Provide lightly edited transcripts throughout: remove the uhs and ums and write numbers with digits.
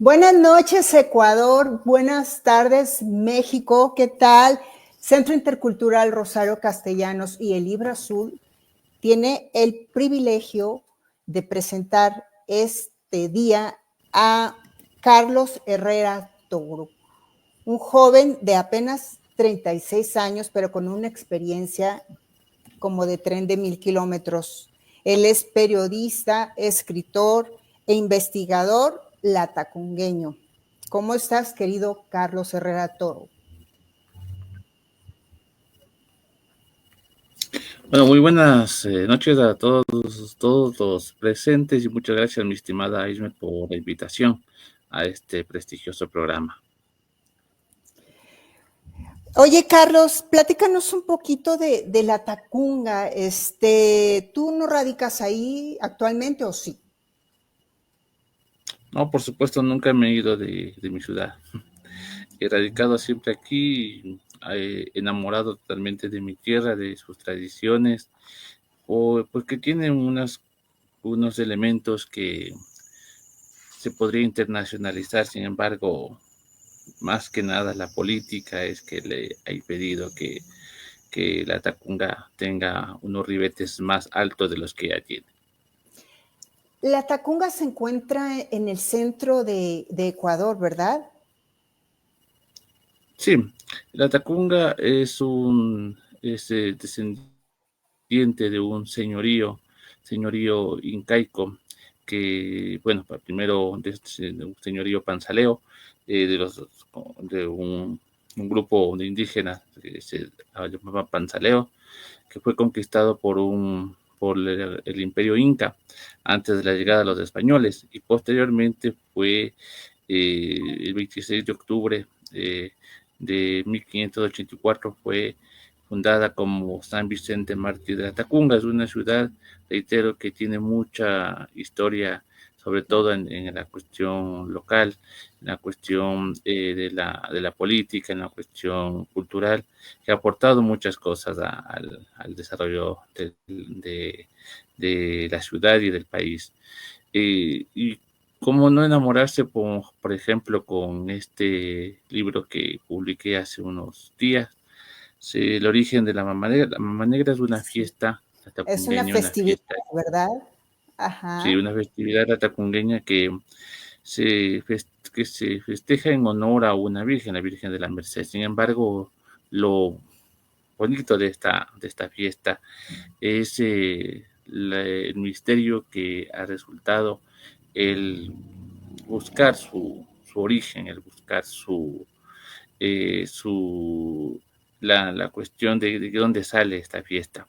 Buenas noches, Ecuador. Buenas tardes, México. ¿Qué tal? Centro Intercultural Rosario Castellanos y el Libro Azul tiene el privilegio de presentar este día a Carlos Herrera Toro, un joven de apenas 36 años, pero con una experiencia como de tren de 1000 kilómetros. Él es periodista, escritor e investigador latacungueño. ¿Cómo estás, querido Carlos Herrera Toro? Bueno, muy buenas noches a todos los presentes y muchas gracias, mi estimada Isme, por la invitación a este prestigioso programa. Oye, Carlos, platícanos un poquito de Latacunga. ¿Tú no radicas ahí actualmente o sí? No, por supuesto, nunca me he ido de mi ciudad. He radicado siempre aquí, enamorado totalmente de mi tierra, de sus tradiciones, porque tiene unos elementos que se podría internacionalizar. Sin embargo, más que nada la política es que le ha impedido que Latacunga tenga unos ribetes más altos de los que ya tiene. Latacunga se encuentra en el centro de Ecuador, ¿verdad? Sí, Latacunga es descendiente de un señorío incaico, que, bueno, primero de un señorío panzaleo, de un grupo de indígenas que se llamaba Panzaleo, que fue conquistado por el Imperio Inca antes de la llegada de los españoles, y posteriormente fue el 26 de octubre de 1584 fue fundada como San Vicente Mártir de Latacunga. Es una ciudad, reitero, que tiene mucha historia, sobre todo en la cuestión local, en la cuestión de la política, en la cuestión cultural, que ha aportado muchas cosas al desarrollo de la ciudad y del país. Y cómo no enamorarse, por ejemplo, con este libro que publiqué hace unos días, el origen de la Mama Negra. La Mama Negra es una fiesta Es una latacungueña, una festividad, fiesta, ¿verdad? sí, Ajá. una festividad latacungueña que se festeja en honor a una virgen, la Virgen de la Merced. Sin embargo, lo bonito de esta fiesta es el misterio que ha resultado el buscar su origen, el buscar su la cuestión de dónde sale esta fiesta.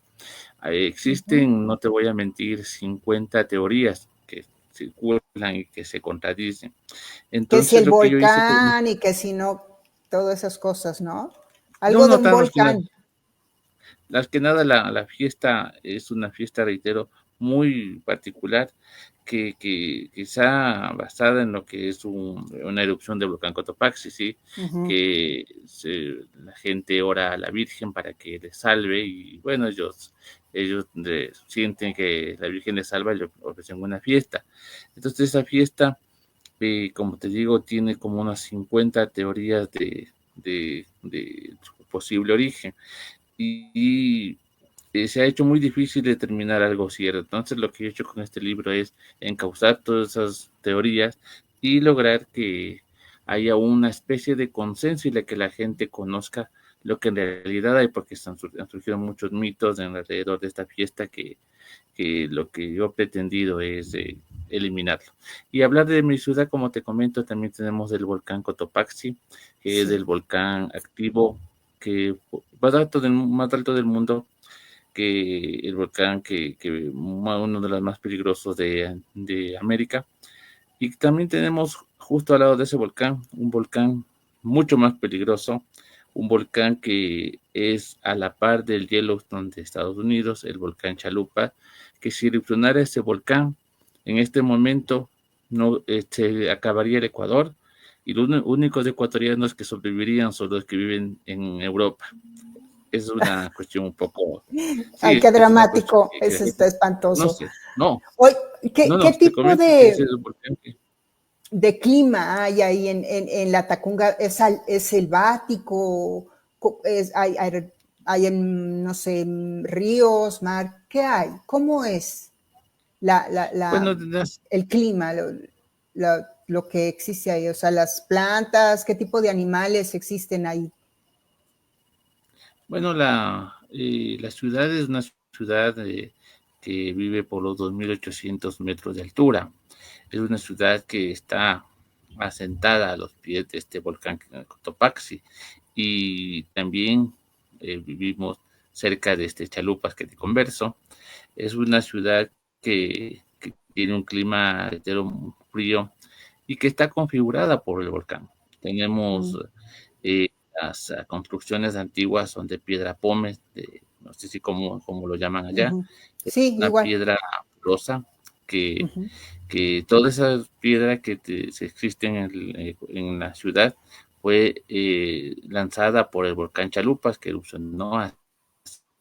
Existen, no te voy a mentir, 50 teorías que circulan y que se contradicen. Que si Entonces, el lo que yo hice, volcán y que si no, todas esas cosas, ¿no? no, Algo de no un tan volcán. las que nada, la fiesta es una fiesta, reitero, muy particular, que quizá basada en lo que es una erupción del volcán Cotopaxi, ¿sí? Ujú. Que la gente ora a la Virgen para que les salve, y bueno, ellos sienten que la Virgen les salva y le ofrecen una fiesta. Entonces esa fiesta, como te digo, tiene como unas 50 teorías de su posible origen. Y se ha hecho muy difícil determinar algo cierto. Entonces, lo que he hecho con este libro es encauzar todas esas teorías y lograr que haya una especie de consenso y de que la gente conozca lo que en realidad hay, porque han surgido muchos mitos alrededor de esta fiesta que lo que yo he pretendido es eliminarlo. Y hablar de mi ciudad, como te comento, también tenemos el volcán Cotopaxi, que es Sí. el volcán activo que más alto del mundo, que el volcán que uno de los más peligrosos de América. Y también tenemos justo al lado de ese volcán, un volcán mucho más peligroso, un volcán que es a la par del Yellowstone de Estados Unidos, el volcán Chalupa, que si erupcionara ese volcán, en este momento no se acabaría el Ecuador, y los únicos ecuatorianos que sobrevivirían son los que viven en Europa. Es una cuestión un poco, Ay, sí, qué es una cuestión dramático. que la Eso gente está esposo. conoce. No, Oye, no, ¿qué te tipo comento que ese de, es un volcán. de clima hay ahí en la Tacunga? ¿Es selvático? ¿Hay no sé, ríos, mar? ¿Qué hay? ¿Cómo es Bueno, el clima, lo que existe ahí? O sea, las plantas, ¿qué tipo de animales existen ahí? bueno, la ciudad es una ciudad que vive por los 2.800 metros de altura. Es una ciudad que está asentada a los pies de este volcán Cotopaxi, y también vivimos cerca de este Chalupas que te converso. Es una ciudad que tiene un clima entero frío y que está configurada por el volcán. Tenemos eh, las construcciones antiguas son de piedra pómez, no sé si cómo lo llaman allá, es Sí, una igual. piedra rosa que, Ujú. que toda esa piedra se existe en la ciudad fue lanzada por el volcán Chalupas, que erupcionó hace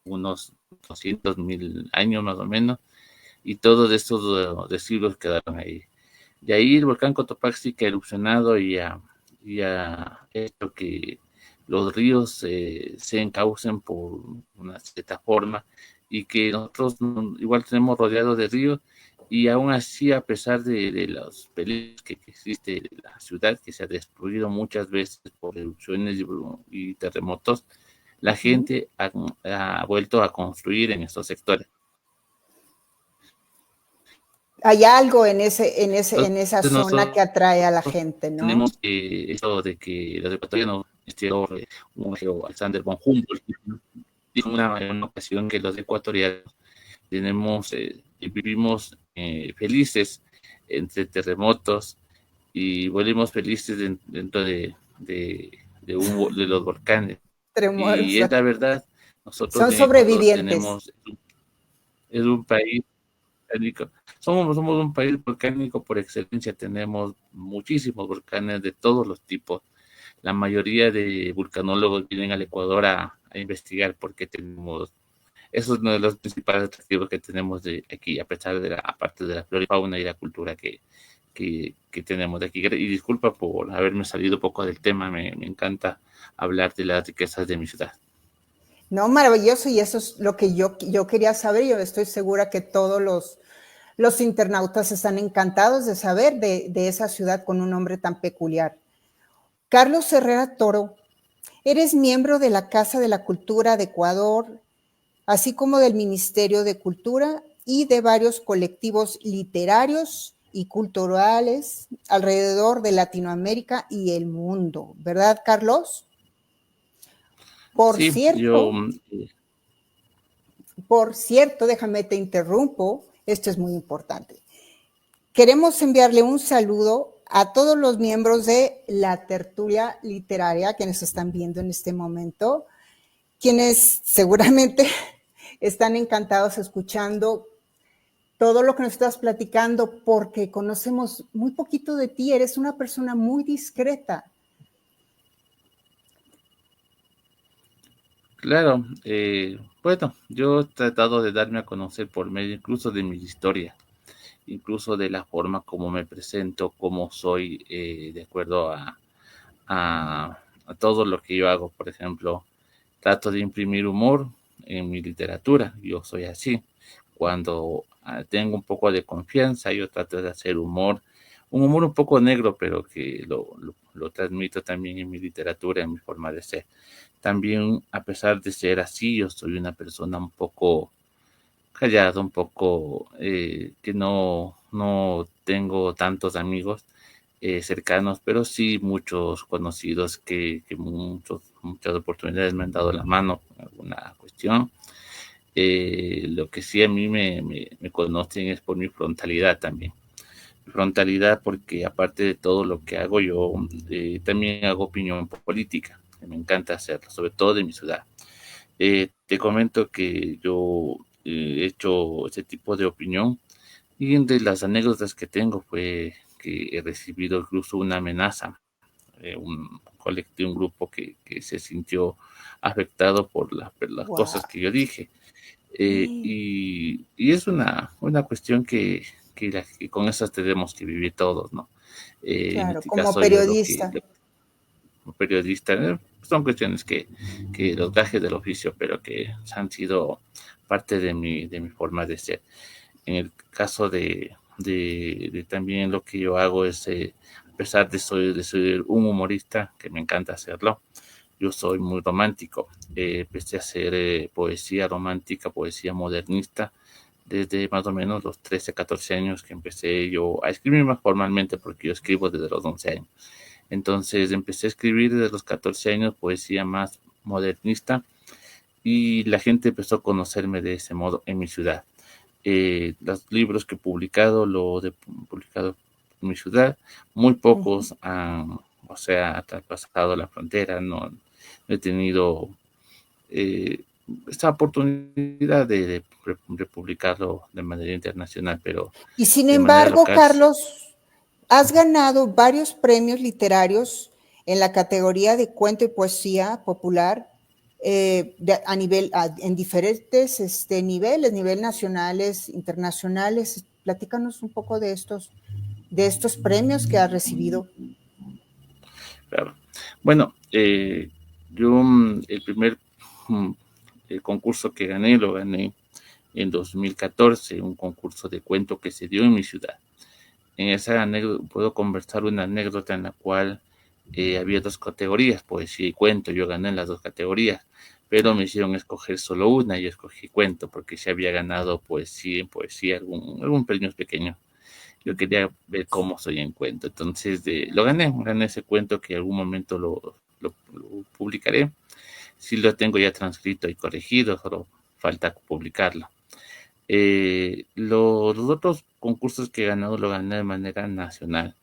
unos 200.000 años más o menos, y todos estos residuos quedaron ahí. De ahí el volcán Cotopaxi que ha erupcionado y ha hecho que los ríos se encaucen por una cierta forma, y que nosotros igual tenemos rodeado de ríos, y aún así, a pesar de los peligros que existe en la ciudad, que se ha destruido muchas veces por erupciones y terremotos, la gente ha vuelto a construir en estos sectores. Hay algo Entonces en esa zona que nosotros atrae a la gente, ¿no? tenemos esto de que los ecuatorianos, un Alexander von Humboldt, dijo en una ocasión que los ecuatorianos vivimos felices entre terremotos, y volvimos felices dentro de los volcanes. Y Tremorosa. es la verdad, nosotros Son en Ecuador sobrevivientes. es un país volcánico. Somos un país volcánico por excelencia, tenemos muchísimos volcanes de todos los tipos. La mayoría de vulcanólogos vienen al Ecuador a investigar, porque eso es uno de los principales atractivos que tenemos de aquí, a pesar de aparte de la flora y fauna y la cultura que tenemos de aquí. Y disculpa por haberme salido un poco del tema, me encanta hablar de las riquezas de mi ciudad. No, maravilloso, y eso es lo que yo quería saber. Yo estoy segura que todos los internautas están encantados de saber de esa ciudad con un nombre tan peculiar. Carlos Herrera Toro, eres miembro de la Casa de la Cultura de Ecuador, así como del Ministerio de Cultura y de varios colectivos literarios y culturales alrededor de Latinoamérica y el mundo, ¿verdad, Carlos? Por Sí, yo cierto, por cierto, déjame te interrumpo, esto es muy importante. Queremos enviarle un saludo a todos los miembros de la tertulia literaria que nos están viendo en este momento, quienes seguramente están encantados escuchando todo lo que nos estás platicando, porque conocemos muy poquito de ti, eres una persona muy discreta. claro, bueno, yo he tratado de darme a conocer por medio incluso de mi historia, incluso de la forma como me presento, cómo soy, de acuerdo a todo lo que yo hago. Por ejemplo, trato de imprimir humor en mi literatura, yo soy así. Cuando tengo un poco de confianza, yo trato de hacer un humor un poco negro, pero que lo transmito también en mi literatura, en mi forma de ser. También, a pesar de ser así, yo soy una persona un poco callada, un poco que no tengo tantos amigos cercanos, pero sí muchos conocidos que muchas oportunidades me han dado la mano en alguna cuestión. Lo que sí a mí me conocen es por mi frontalidad también. Frontalidad porque, aparte de todo lo que hago, yo también hago opinión política, que me encanta hacerlo, sobre todo de mi ciudad. Te comento que yo he hecho ese tipo de opinión, y entre las anécdotas que tengo fue que he recibido incluso una amenaza, un colectivo, un grupo que se sintió afectado por las cosas Wow. que yo dije. Y es una cuestión que con esas tenemos que vivir todos, ¿no? En Claro, este como caso yo periodista. como periodista, son cuestiones que los gajes del oficio, pero que han sido parte de mi forma de ser. En el caso de también lo que yo hago es, a pesar de ser un humorista, que me encanta hacerlo, yo soy muy romántico. Empecé a hacer poesía romántica, poesía modernista, desde más o menos los 13, 14 años que empecé yo a escribir más formalmente, porque yo escribo desde los 11 años. Entonces empecé a escribir desde los 14 años poesía más modernista y la gente empezó a conocerme de ese modo en mi ciudad. Los libros que he publicado, publicado en mi ciudad, muy Ujú. pocos han, o sea, traspasado la frontera, no he tenido eh, esta oportunidad de publicarlo de manera internacional, pero Y sin de manera embargo, local. Carlos, has ganado varios premios literarios en la categoría de cuento y poesía popular a nivel, en diferentes niveles, nivel nacionales, internacionales. Platícanos un poco de estos premios que has recibido. Claro. Bueno, yo el primer mm, el concurso que gané lo gané en 2014, un concurso de cuento que se dio en mi ciudad. En esa anécdota puedo conversar una anécdota en la cual había dos categorías, poesía y cuento. Yo gané en las dos categorías, pero me hicieron escoger solo una y yo escogí cuento porque se había ganado poesía en poesía, algún premio pequeño. Yo quería ver cómo soy en cuento. Entonces gané ese cuento que en algún momento lo publicaré. Sí lo tengo ya transcrito y corregido, solo falta publicarlo. Los otros concursos que he ganado lo gané de manera nacional.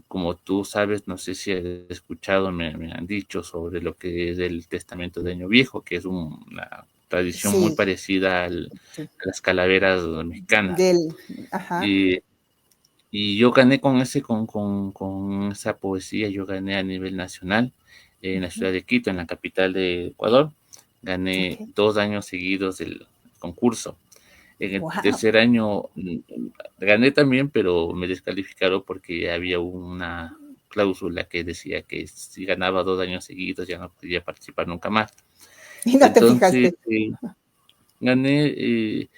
Como tú sabes, no sé si has escuchado, me han dicho sobre lo que es el Testamento de Año Viejo, que es una tradición muy Sí, parecida sí. a las calaveras mexicanas. Del, ajá. Y, y yo gané con esa poesía, yo gané a nivel nacional en la Uh-huh. ciudad de Quito, en la capital de Ecuador. Gané Okay. 2 años seguidos el concurso. En el Wow. tercer año gané también, pero me descalificaron porque había una cláusula que decía que si ganaba 2 años seguidos ya no podía participar nunca más. Y no te Entonces, fijaste. gané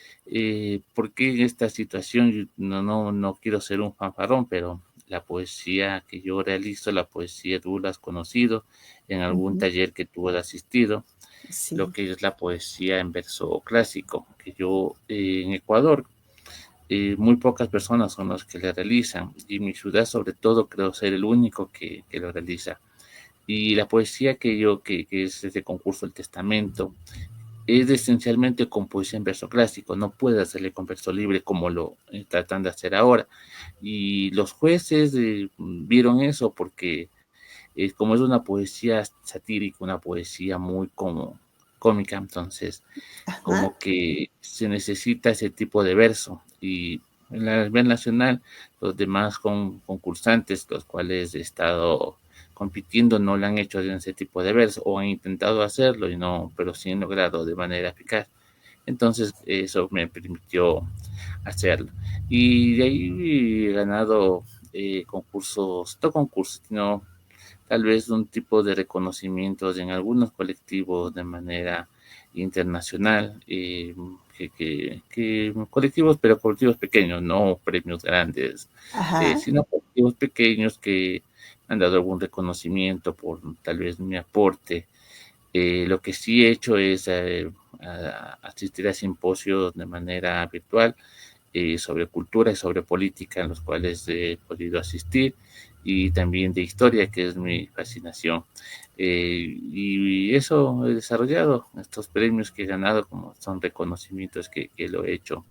porque en esta situación yo no quiero ser un fanfarrón, pero la poesía que yo realizo, la poesía tú la has conocido en algún Uh-huh. taller que tú has asistido, lo Sí. que es la poesía en verso clásico, que yo en Ecuador muy pocas personas son las que le realizan y mi ciudad sobre todo creo ser el único que lo realiza. Y la poesía que es este concurso El Testamento, es esencialmente con poesía en verso clásico, no puede hacerle con verso libre como lo tratan de hacer ahora. Y los jueces vieron eso porque como es una poesía satírica, una poesía muy como cómica, entonces Ajá. como que se necesita ese tipo de verso. Y en la nivel nacional, los demás concursantes, los cuales he estado compitiendo, no lo han hecho en ese tipo de verso, o han intentado hacerlo, y no, pero sí han logrado de manera eficaz. Entonces, eso me permitió hacerlo. Y de ahí he ganado concursos, no concursos, sino tal vez un tipo de reconocimientos en algunos colectivos de manera internacional, que colectivos, pero colectivos pequeños, no premios grandes, Ajá. sino colectivos pequeños que han dado algún reconocimiento por tal vez mi aporte. Lo que sí he hecho es asistir a simposios de manera virtual sobre cultura y sobre política en los cuales he podido asistir y también de historia, que es mi fascinación. Y eso he desarrollado, estos premios que he ganado, como son reconocimientos que lo he hecho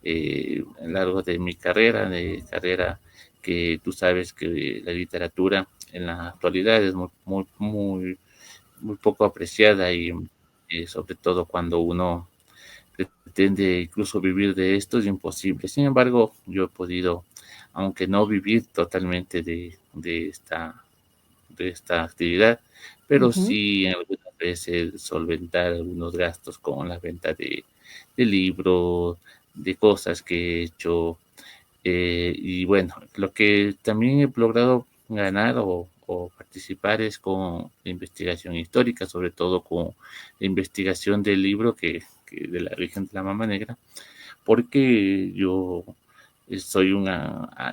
a lo largo de mi carrera que tú sabes que la literatura en la actualidad es muy poco apreciada y sobre todo cuando uno pretende incluso vivir de esto es imposible. Sin embargo, yo he podido, aunque no vivir totalmente de esta actividad, pero Uh-huh. sí en algunas veces solventar algunos gastos con la venta de libros, de cosas que he hecho. Y bueno, lo que también he logrado ganar o participar es con la investigación histórica, sobre todo con la investigación del libro que de la Virgen de la Mama Negra, porque yo soy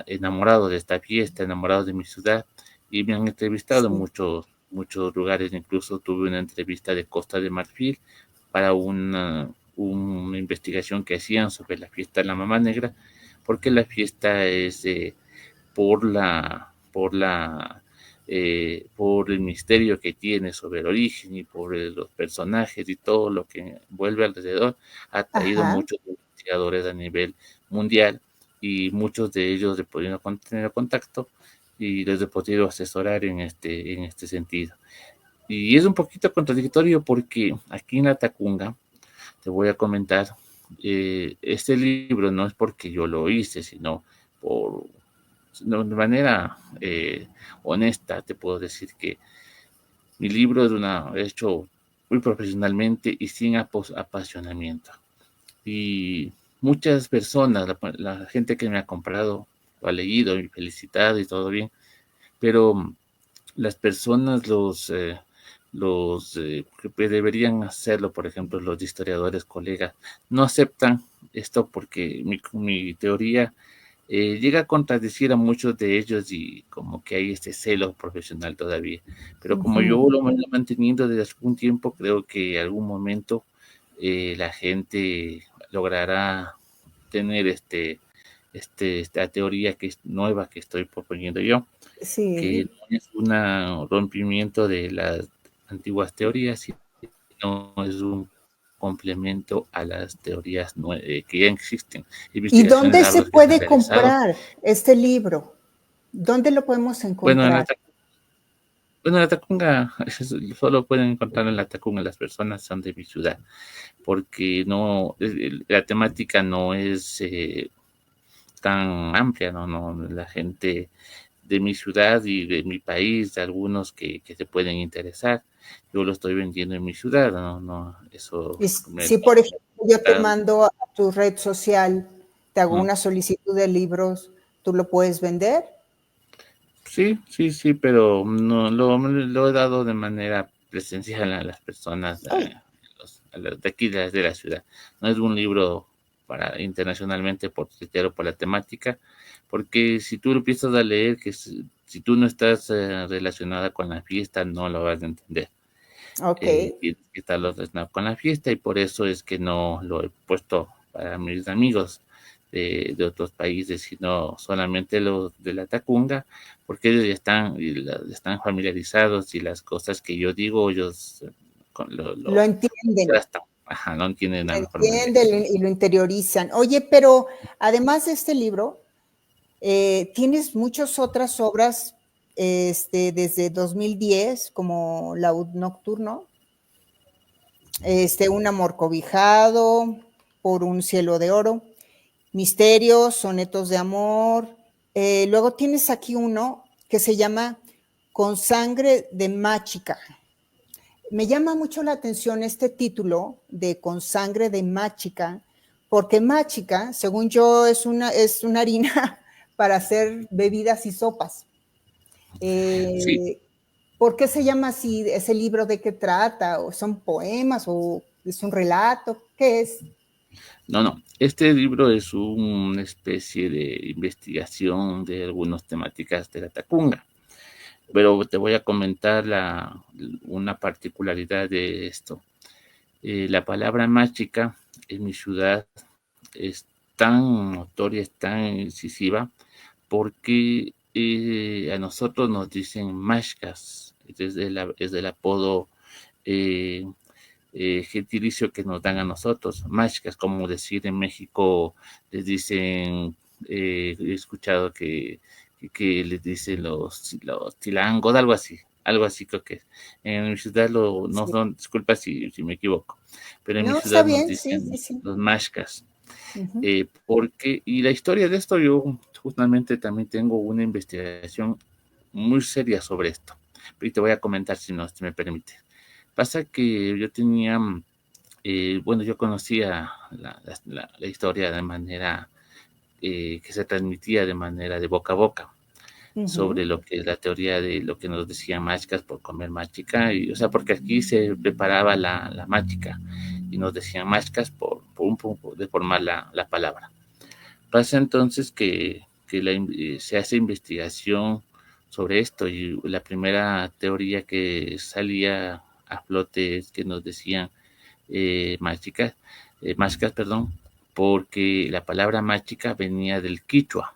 enamorado de esta fiesta, enamorado de mi ciudad, y me han entrevistado en Sí. muchos lugares. Incluso tuve una entrevista de Costa de Marfil para una investigación que hacían sobre la fiesta de la Mama Negra, porque la fiesta es por el misterio que tiene sobre el origen y por los personajes y todo lo que envuelve alrededor, ha traído Ajá. muchos investigadores a nivel mundial, y muchos de ellos he podido tener contacto y les he podido asesorar en este sentido. Y es un poquito contradictorio porque aquí en la Tacunga, te voy a comentar, este libro no es porque yo lo hice, sino por de manera honesta. Te puedo decir que mi libro es hecho muy profesionalmente y sin apasionamiento. Y muchas personas, la gente que me ha comprado, lo ha leído y felicitado y todo bien, pero las personas, que deberían hacerlo, por ejemplo, los historiadores, colegas, no aceptan esto porque mi teoría llega a contradecir a muchos de ellos, y como que hay este celo profesional todavía. Pero como Ujú. yo lo he manteniendo desde hace un tiempo, creo que en algún momento la gente logrará tener esta teoría que es nueva que estoy proponiendo yo, que Sí. no es un rompimiento de las antiguas teorías, sino es un complemento a las teorías que ya existen, ¿Y investigaciones dónde se largas que se han puede realizado. comprar este libro? ¿Dónde lo podemos Bueno, encontrar? en la Tacunga, solo pueden encontrar en la Tacunga las personas son de mi ciudad, porque no, la temática no es tan amplia, no, la gente de mi ciudad y de mi país, algunos que se pueden interesar. Yo lo estoy vendiendo en mi ciudad, eso Y me si, por ejemplo, yo te está. mando a tu red social, te hago Mm. una solicitud de libros, ¿tú lo puedes vender? Sí, sí, sí, pero no lo he dado de manera presencial a las personas, Ay, a las de aquí, de la ciudad. No es un libro para internacionalmente, por la temática, porque si tú lo empiezas a leer, si tú no estás relacionada con la fiesta, no lo vas a entender. ok. Tienes que estarlo relacionado con la fiesta, y por eso es que no lo he puesto para mis amigos de otros países, sino solamente los de la Tacunga, porque ellos ya están familiarizados, y las cosas que yo digo, ellos Lo lo entienden, contrastan. Ajá, no entienden lo la mejor manera. entienden y lo interiorizan. Oye, pero además de este libro, tienes muchas otras obras desde 2010, como Laúd Nocturno, Un amor cobijado, Por un cielo de oro, Misterios, Sonetos de amor. Luego tienes aquí uno que se llama Con sangre de Máchica. Me llama mucho la atención este título de Con sangre de Máchica, porque Máchica, según yo, es una harina para hacer bebidas y sopas. Sí, Eh, ¿Por qué se llama así ese libro? ¿De qué trata? ¿O son poemas o es un relato? ¿Qué es? no. Este libro es una especie de investigación de algunas temáticas de la Tacunga. Pero te voy a comentar una particularidad de esto. La palabra mágica en mi ciudad es tan notoria, es tan incisiva, porque a nosotros nos dicen mashkas, es del apodo eh, gentilicio que nos dan a nosotros. Mashkas, como decir en México, les dicen, he escuchado que les dicen los tilangos, algo así creo que es. En mi ciudad no Sí. son, disculpa si me equivoco, pero en mi No, está ciudad nos bien, sí, dicen sí, sí. los mashkas. Ujú. Y la historia de esto, yo justamente también tengo una investigación muy seria sobre esto, y te voy a comentar si me permite. Pasa que yo tenía, bueno, yo conocía la historia de manera que se transmitía de manera de boca a boca sobre lo que es la teoría de lo que nos decían machicas por comer machica, y, o sea, porque aquí se preparaba la machica y nos decían machicas por deformar la palabra. Pasa entonces que se hace investigación sobre esto y la primera teoría que salía a flote es que nos decían machicas, perdón, porque la palabra machica venía del quichua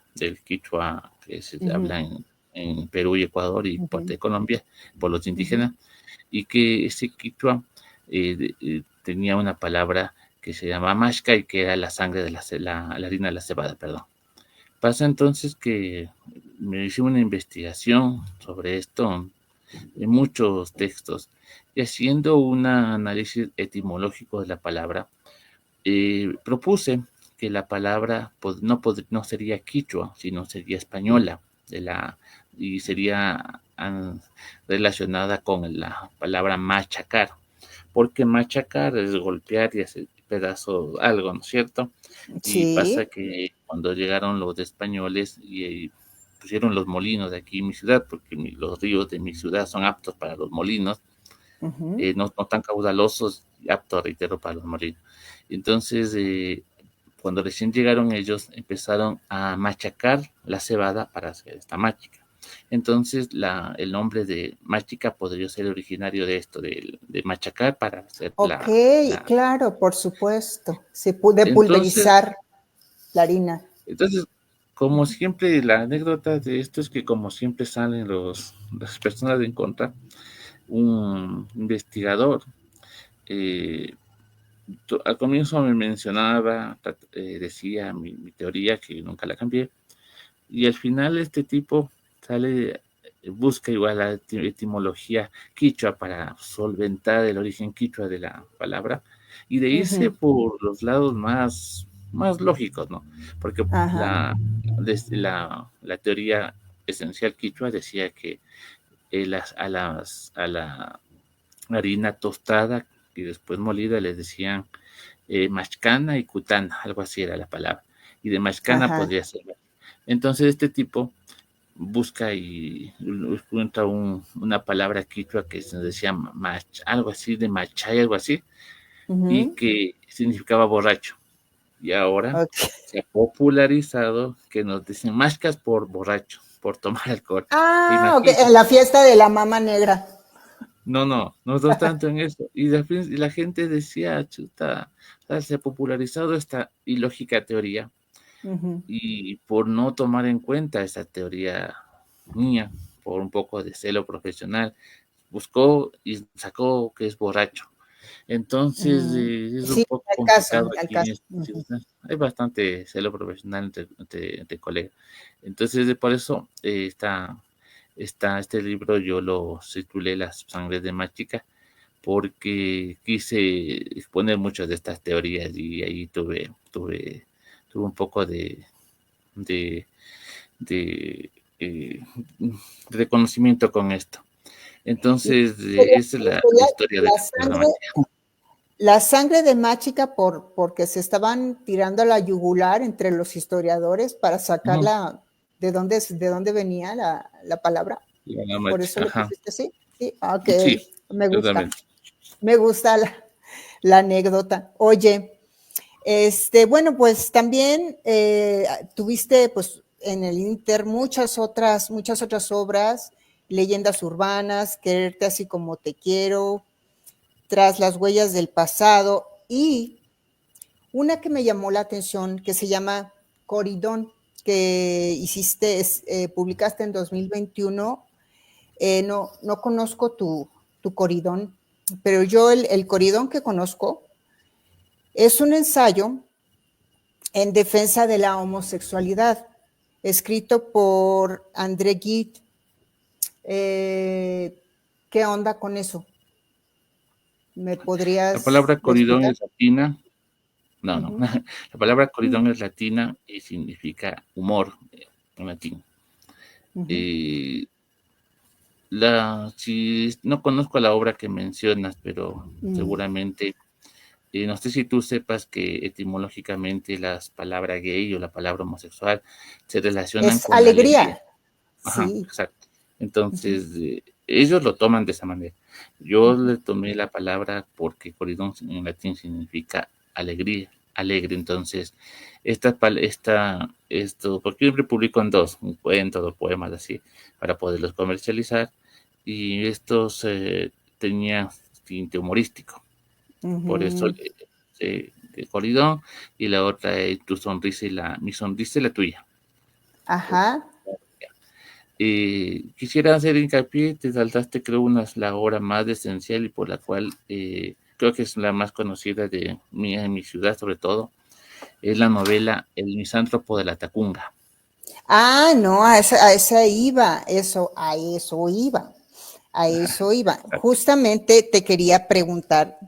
que se habla en Perú y Ecuador y parte de Colombia por los indígenas, y que ese quichua tenía una palabra que se llama mashka y que era la sangre de la harina de la cebada, perdón. Pasa entonces que me hice una investigación sobre esto en muchos textos y haciendo un análisis etimológico de la palabra, propuse que la palabra no sería quichua, sino sería española, y sería relacionada con la palabra machacar, porque machacar es golpear y hacer pedazos algo, ¿no es cierto? Y pasa Sí. que cuando llegaron los españoles y pusieron los molinos de aquí en mi ciudad, porque los ríos de mi ciudad son aptos para los molinos, no tan caudalosos y aptos, reitero, para los molinos. Entonces, cuando recién llegaron ellos, empezaron a machacar la cebada para hacer esta máchica. Entonces, el nombre de máchica podría ser originario de esto, de machacar para hacer Ok, la... claro, por supuesto. Se puede Entonces, pulverizar la harina. entonces, como siempre, la anécdota de esto es que como siempre salen las personas en contra, un investigador eh, al comienzo me mencionaba, decía mi teoría, que nunca la cambié, y al final este tipo sale, busca igual la etimología quichua para solventar el origen quichua de la palabra y de irse por los lados más lógicos, ¿no? Porque Ajá, la teoría esencial quichua decía que a la harina tostada y después molida les decían machcana y cutana, algo así era la palabra. Y de machcana ajá. podría ser. Entonces este tipo busca y encuentra una palabra quichua que se decía algo así de machay, algo así, y Ujú. que significaba borracho. Y ahora Ok. se ha popularizado que nos dicen machcas por borracho, por tomar alcohol. Ah, ok, Imagínense. en la fiesta de la mama negra. No tanto en eso. Y la gente decía, chuta, se ha popularizado esta ilógica teoría Ujú. y por no tomar en cuenta esa teoría mía, por un poco de celo profesional, buscó y sacó que es borracho. Entonces es un Sí, poco al caso, complicado al aquí en caso. esta ciudad. Hay bastante celo profesional entre colegas. Entonces, por eso este libro yo lo titulé Las sangres de Machica, porque quise exponer muchas de estas teorías y ahí tuve un poco de, de reconocimiento con esto. Y Entonces, sería, esa es la sería historia de la Machica. la sangre de Máchica porque se estaban tirando a la yugular entre los historiadores para Ujú. sacarla de dónde venía la palabra. La Por eso Machica, le ajá. pusiste así. Sí, ok, Sí, me gusta. exactamente. Me gusta la anécdota. Oye, bueno, pues también tuviste pues en el Inter muchas otras obras, leyendas urbanas, Quererte así como te quiero, Tras las huellas del pasado y una que me llamó la atención que se llama Coridón, que publicaste en 2021. No conozco tu Coridón, pero yo el Coridón que conozco es un ensayo en defensa de la homosexualidad, escrito por André Gide. ¿Qué onda con eso? ¿Me La podrías palabra coridón explicar? es latina. No, no. Uh-huh. La palabra coridón es latina y significa humor en latín. Uh-huh. Eh, si no conozco la obra que mencionas, pero seguramente no sé si tú sepas que etimológicamente las palabras gay o la palabra homosexual se relacionan Es con la alegría. alegría. Ajá, Sí. exacto. Ujú. Entonces, ellos lo toman de esa manera. Yo le tomé la palabra porque coridón en latín significa alegría, alegre. Entonces, porque siempre publico en dos, un cuento, dos poemas así, para poderlos comercializar. Y estos tenían tinte humorístico. Por eso Ujú. de coridón, y la otra es mi sonrisa y la tuya. Ajá. Quisiera hacer hincapié, te saltaste creo la hora más esencial y por la cual creo que es la más conocida en mi ciudad sobre todo, es la novela El misántropo de la Tacunga. Ah, no, a esa iba, a eso iba, a eso iba. Justamente te quería preguntar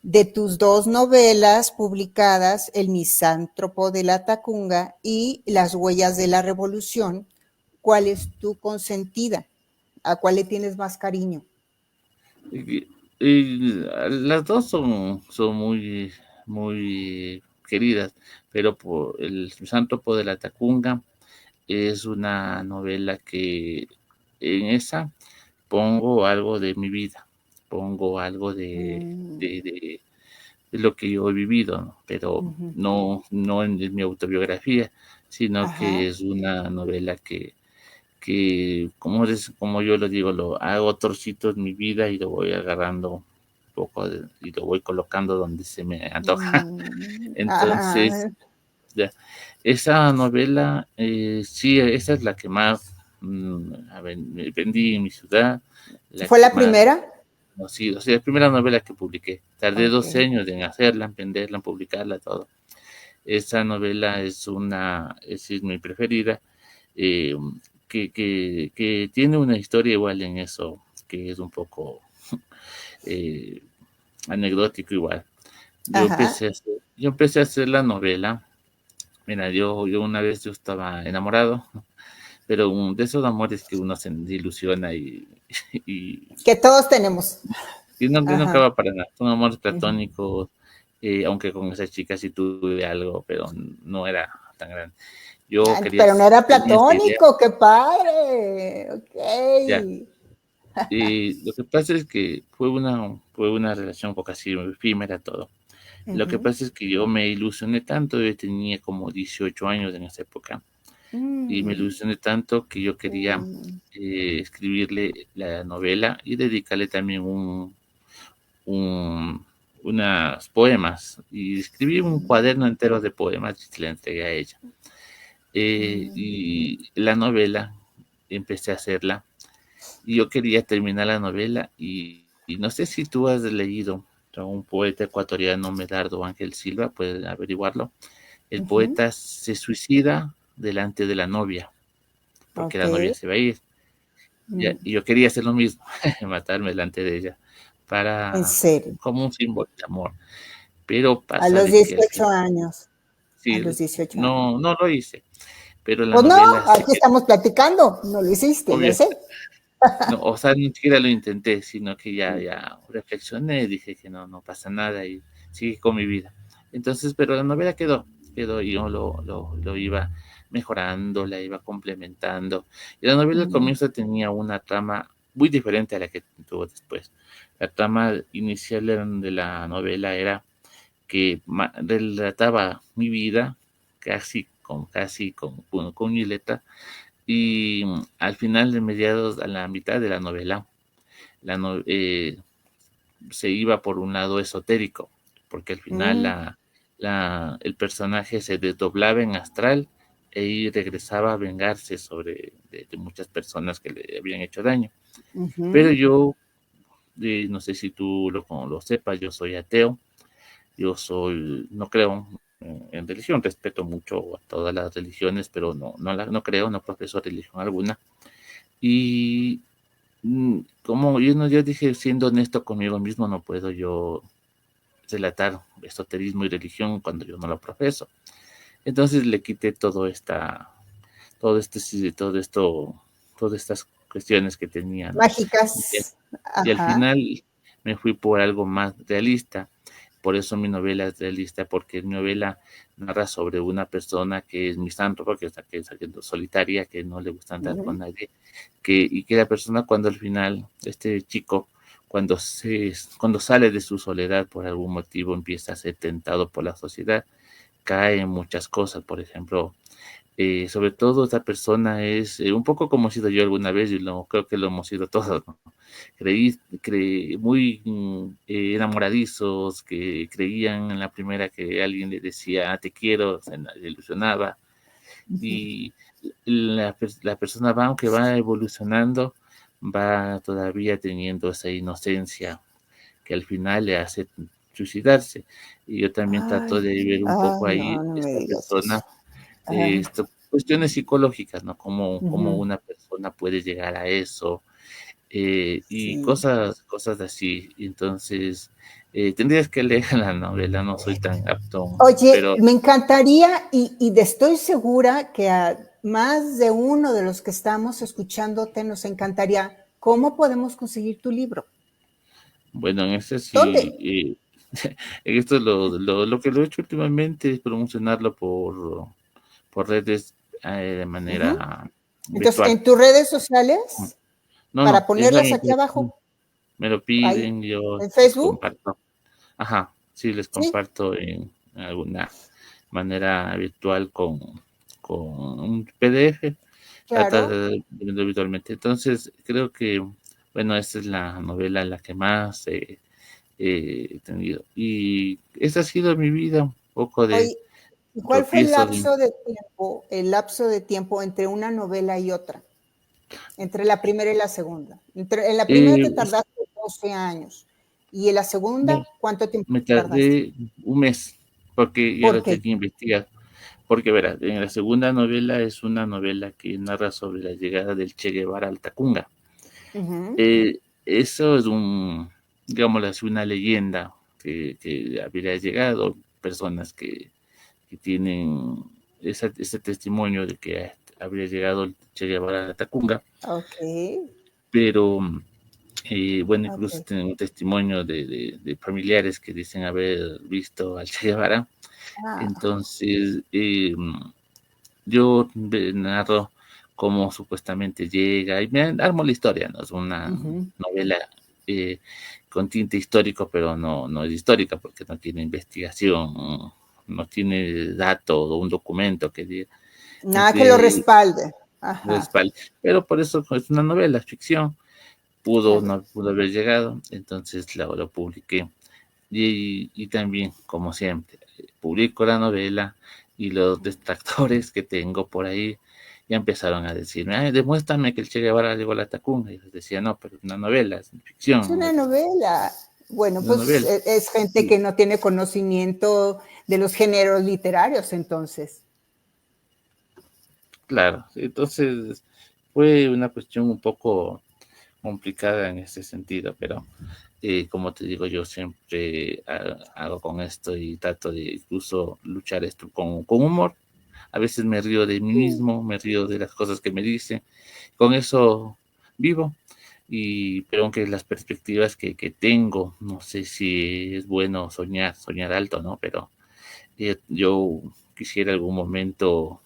de tus dos novelas publicadas, El misántropo de la Tacunga y Las huellas de la revolución, ¿cuál es tu consentida? ¿A cuál le tienes más cariño? Y, las dos son muy queridas, pero por El misántropo de la Tacunga es una novela que en esa pongo algo de mi vida, pongo algo Mm, de lo que yo he vivido, ¿no? Pero ujú. no en mi autobiografía, sino que Ajá. es una novela como yo lo digo, lo hago trocitos en mi vida y lo voy agarrando un poco y lo voy colocando donde se me antoja. Entonces, Ajá. ya, esa novela, sí, esa es la que más vendí en mi ciudad, la ¿Fue que la más primera? conocido. O sea, la primera novela que publiqué. Tardé Ok. 12 años en hacerla, en venderla, en publicarla, todo. Esa novela es mi preferida, eh, que tiene una historia igual en eso, que es un poco eh, anecdótico igual. Ajá. Yo empecé a hacer la novela. Mira, yo una vez yo estaba enamorado, pero de esos amores que uno se ilusiona y, Que todos tenemos. que no Ajá. acaba para nada. Son amores Ujú. platónicos, aunque con esa chica sí tuve algo, pero no era tan grande. Yo Pero no era tenía esta idea, platónico, qué padre. ya. Ok. Lo que pasa es que fue una relación un poco así efímera todo. Lo que Ujú. pasa es que yo me ilusioné tanto, yo tenía como 18 años en esa época, y me Mm, ilusioné tanto que yo quería mm, escribirle la novela y dedicarle también un, unas poemas. Y escribí un cuaderno entero de poemas y se la entregué a ella. mm. Y la novela, empecé a hacerla y yo quería terminar la novela y no sé si tú has leído a un poeta ecuatoriano, Medardo Ángel Silva, puedes averiguarlo. El Ujú. poeta se suicida delante de la novia, porque Ok. la novia se va a ir. Mm. Y yo quería hacer lo mismo, matarme delante de ella, En para serio. como un símbolo de amor. Pero A pasa los de que al 18 final, años. A sí, los 18 años. no lo hice, pero la Pues no, novela sí aquí que, estamos platicando. No lo hiciste, yo obvio, sé. no, o sea, ni siquiera lo intenté, sino que Mm, ya reflexioné, dije que no pasa nada y sigue con mi vida. Entonces, pero la novela quedó y yo lo iba mejorando, la iba complementando. Y la novela al mm, comienzo tenía una trama muy diferente a la que tuvo después. La trama inicial de la novela era que relataba mi vida con mi letra y al final de mediados, a la mitad de la novela, la no- se iba por un lado esotérico, porque al final mm, el personaje se desdoblaba en astral y regresaba a vengarse de muchas personas que le habían hecho daño. Pero ujú, yo, no sé si tú lo sepas, yo soy ateo, no creo en religión, respeto mucho a todas las religiones, pero no creo, no profeso religión alguna. Y como yo dije, siendo honesto conmigo mismo, no puedo yo relatar esoterismo y religión cuando yo no lo profeso. Entonces le quité todo este, sí, todo esto, todas estas cuestiones que tenía, ¿no? Y, mágicas. y al Ajá. final me fui por algo más realista. por eso mi novela es realista, porque mi novela narra sobre una persona que es misántropa, que es solitaria, que no le gusta andar con nadie, y que la persona cuando al final, este chico, cuando sale de su soledad por algún motivo empieza a ser tentado por la sociedad, cae en muchas cosas. Por ejemplo, sobre todo esta persona es un poco como he sido yo alguna vez, y creo que lo hemos sido todos, ¿no? Creí muy enamoradizos, que creían en la primera que alguien le decía te quiero, se ilusionaba, y la persona va, aunque va evolucionando, va todavía teniendo esa inocencia que al final le hace suicidarse. Y yo también trato de ver un poco ahí No, no me esta digas eso. persona, cuestiones psicológicas, ¿no? Cómo Ujú, una persona puede llegar a eso, y sí. cosas así. Entonces, tendrías que leer la novela, no soy tan apto, Oye, pero me encantaría estoy segura que a más de uno de los que estamos escuchándote nos encantaría. ¿Cómo podemos conseguir tu libro? bueno, en este ¿Dónde? sí, en esto lo que lo he hecho últimamente es promocionarlo por redes, de Ujú. manera Entonces, virtual. en tus redes sociales, No, para no, es ponerlas alguien aquí que abajo, me lo ahí, piden, yo en les Facebook, comparto. Ajá, sí, les sí, comparto en alguna manera virtual con un PDF, tratar claro. de verlo virtualmente. Entonces, creo que, bueno, esta es la novela en la que más he tenido. Y esa ha sido mi vida, un poco de Oye, ¿y cuál fue tropiezos. el lapso de tiempo entre una novela y otra? Entre la primera y la segunda. En la primera te Eh, tardaste 12 años. ¿Y en la segunda no, cuánto tiempo me te tardaste? tardé un mes, porque ya ¿Por lo qué? tenía investigado. Porque verás, en la segunda novela es una novela que narra sobre la llegada del Che Guevara al Tacunga. Ujú. Eso es digámoslo así, una leyenda que habría llegado, personas que tienen ese testimonio de que habría llegado el Che Guevara al Tacunga, Ok, pero bueno, incluso ok. tienen un testimonio de familiares que dicen haber visto al Che Guevara. Ah, Entonces, yo narro cómo supuestamente llega y me armo la historia, ¿no? Es una ujú. novela eh, con tinte histórico, pero no es histórica porque no tiene investigación, no tiene dato o un documento que diga Nada que lo que respalde. Ajá, respalde. Pero por eso es una novela, ficción, claro. no pudo haber llegado, entonces lo publiqué. Y también, como siempre, publico la novela y los detractores que tengo por ahí ya empezaron a decirme, "Ay, demuéstrame que el Che Guevara llegó a la Tacunga". Y les decía, no, pero es una novela, es Es ficción, una es novela. Bueno, una pues novela. es gente Y que no tiene conocimiento de los géneros literarios, entonces. claro, entonces fue una cuestión un poco complicada en ese sentido, pero como te digo, yo siempre hago con esto y trato de incluso luchar esto con humor. A veces me río de mí Sí. mismo, me río de las cosas que me dicen. Con eso vivo. Pero aunque las perspectivas que tengo, no sé si es bueno soñar alto, ¿no? Pero yo quisiera algún momento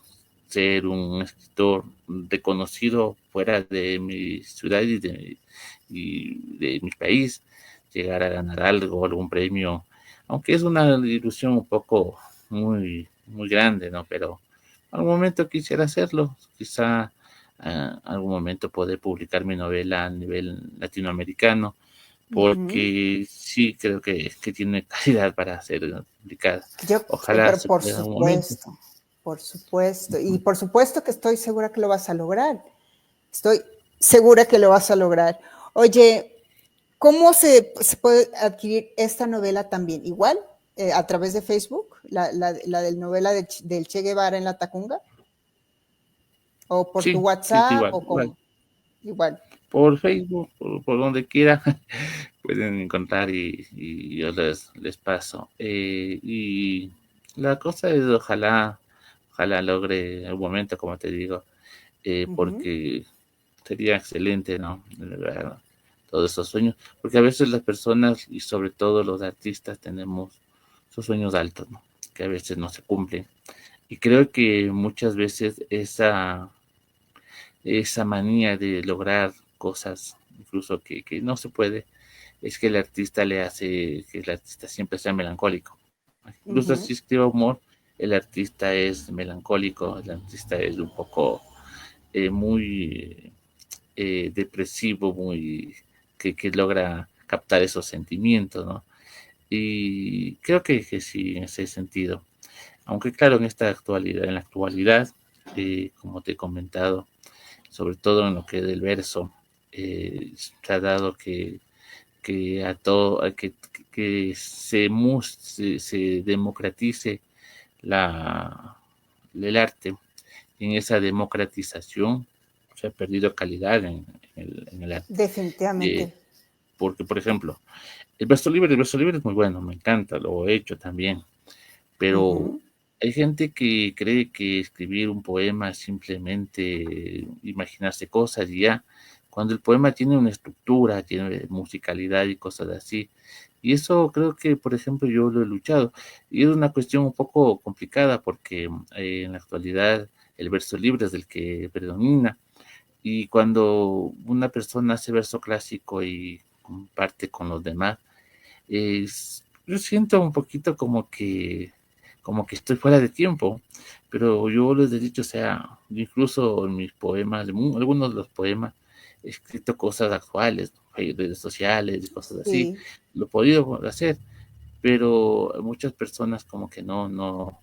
ser un escritor reconocido fuera de mi ciudad y de mi país, llegar a ganar algo, algún premio, aunque es una ilusión un poco muy grande, ¿no? Pero algún momento quisiera hacerlo, quizá algún momento poder publicar mi novela a nivel latinoamericano, Ujú. porque sí creo que tiene calidad para ser publicada. Yo, Ojalá pero se pueda en algún momento. por supuesto, y por supuesto que estoy segura que lo vas a lograr. Estoy segura que lo vas a lograr. Oye, ¿cómo se puede adquirir esta novela también? Igual, a través de Facebook, la del novela del Che Guevara en la Tacunga, o por tu Sí, WhatsApp, igual, o igual. cómo, igual. Por Facebook, por donde quiera, pueden encontrar y yo les paso. Y la cosa es, ojalá logre algún momento, como te digo, Ujú. porque sería excelente, ¿no? De verdad, todos esos sueños, porque a veces las personas y sobre todo los artistas tenemos esos sueños altos, ¿no? Que a veces no se cumplen. Y creo que muchas veces esa manía de lograr cosas, incluso que no se puede, es que el artista le hace que el artista siempre sea melancólico. Incluso si escribe humor, el artista es melancólico, el artista es un poco muy depresivo, muy que logra captar esos sentimientos, ¿no? Y creo que sí, en ese sentido. Aunque claro, en la actualidad, como te he comentado, sobre todo en lo que es del verso, se ha dado que a todo, que se democratice el arte. Y en esa democratización se ha perdido calidad en el arte. Definitivamente. Porque, por ejemplo, el verso libre es muy bueno, me encanta, lo he hecho también, pero hay gente que cree que escribir un poema es simplemente imaginarse cosas y ya, cuando el poema tiene una estructura, tiene musicalidad y cosas así. Y eso creo que, por ejemplo, yo lo he luchado. Y es una cuestión un poco complicada porque en la actualidad el verso libre es el que predomina. Y cuando una persona hace verso clásico y comparte con los demás, yo siento un poquito como que estoy fuera de tiempo, pero yo les he dicho, o sea, incluso en mis poemas, algunos de los poemas, he escrito cosas actuales, ¿no? Redes sociales y cosas así, Sí. lo he podido hacer, pero muchas personas como que no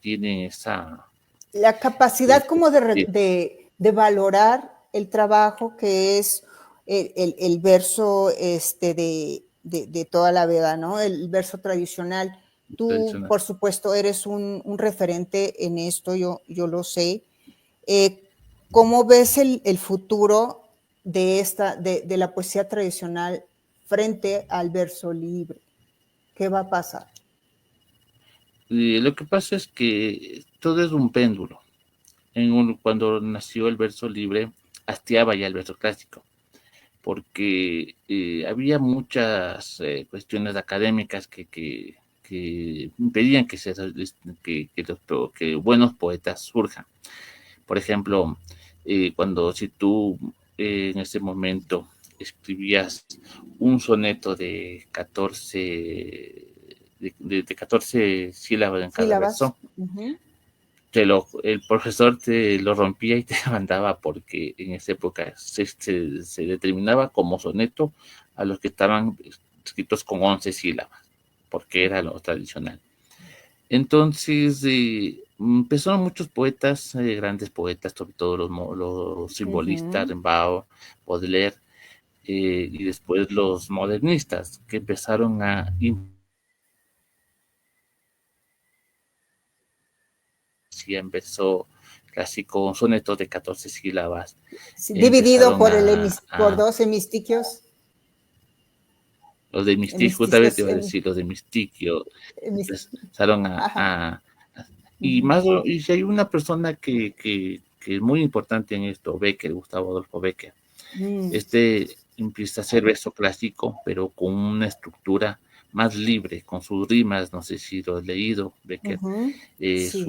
tienen esa... La capacidad como de valorar el trabajo que es el verso de toda la vida, ¿no? El verso tradicional. Tú, tradicional. por supuesto, eres un referente en esto, yo lo sé. ¿Cómo ves el futuro de la poesía tradicional frente al verso libre? ¿Qué va a pasar? Y lo que pasa es que todo es un péndulo. Cuando nació el verso libre, hastiaba ya el verso clásico, porque había muchas cuestiones académicas que impedían que buenos poetas surjan. Por ejemplo, si tú en ese momento escribías un soneto de 14 sílabas en cada Sílabas. verso, el profesor te lo rompía y te mandaba porque en esa época se determinaba como soneto a los que estaban escritos con 11 sílabas, porque era lo tradicional. Entonces, empezaron muchos poetas, grandes poetas, sobre todo los simbolistas, Rimbaud, Baudelaire, y después los modernistas, que empezaron a en verso clásico, un soneto de 14 sílabas, Sí, dividido empezaron por dos hemistiquios. Los de Mystique, justamente te iba a decir, los de Mystique, empezaron y si hay una persona que es muy importante en esto, Becker, Gustavo Adolfo Becker, empieza a hacer verso clásico, pero con una estructura más libre, con sus rimas, no sé si lo has leído, Becker, Sí.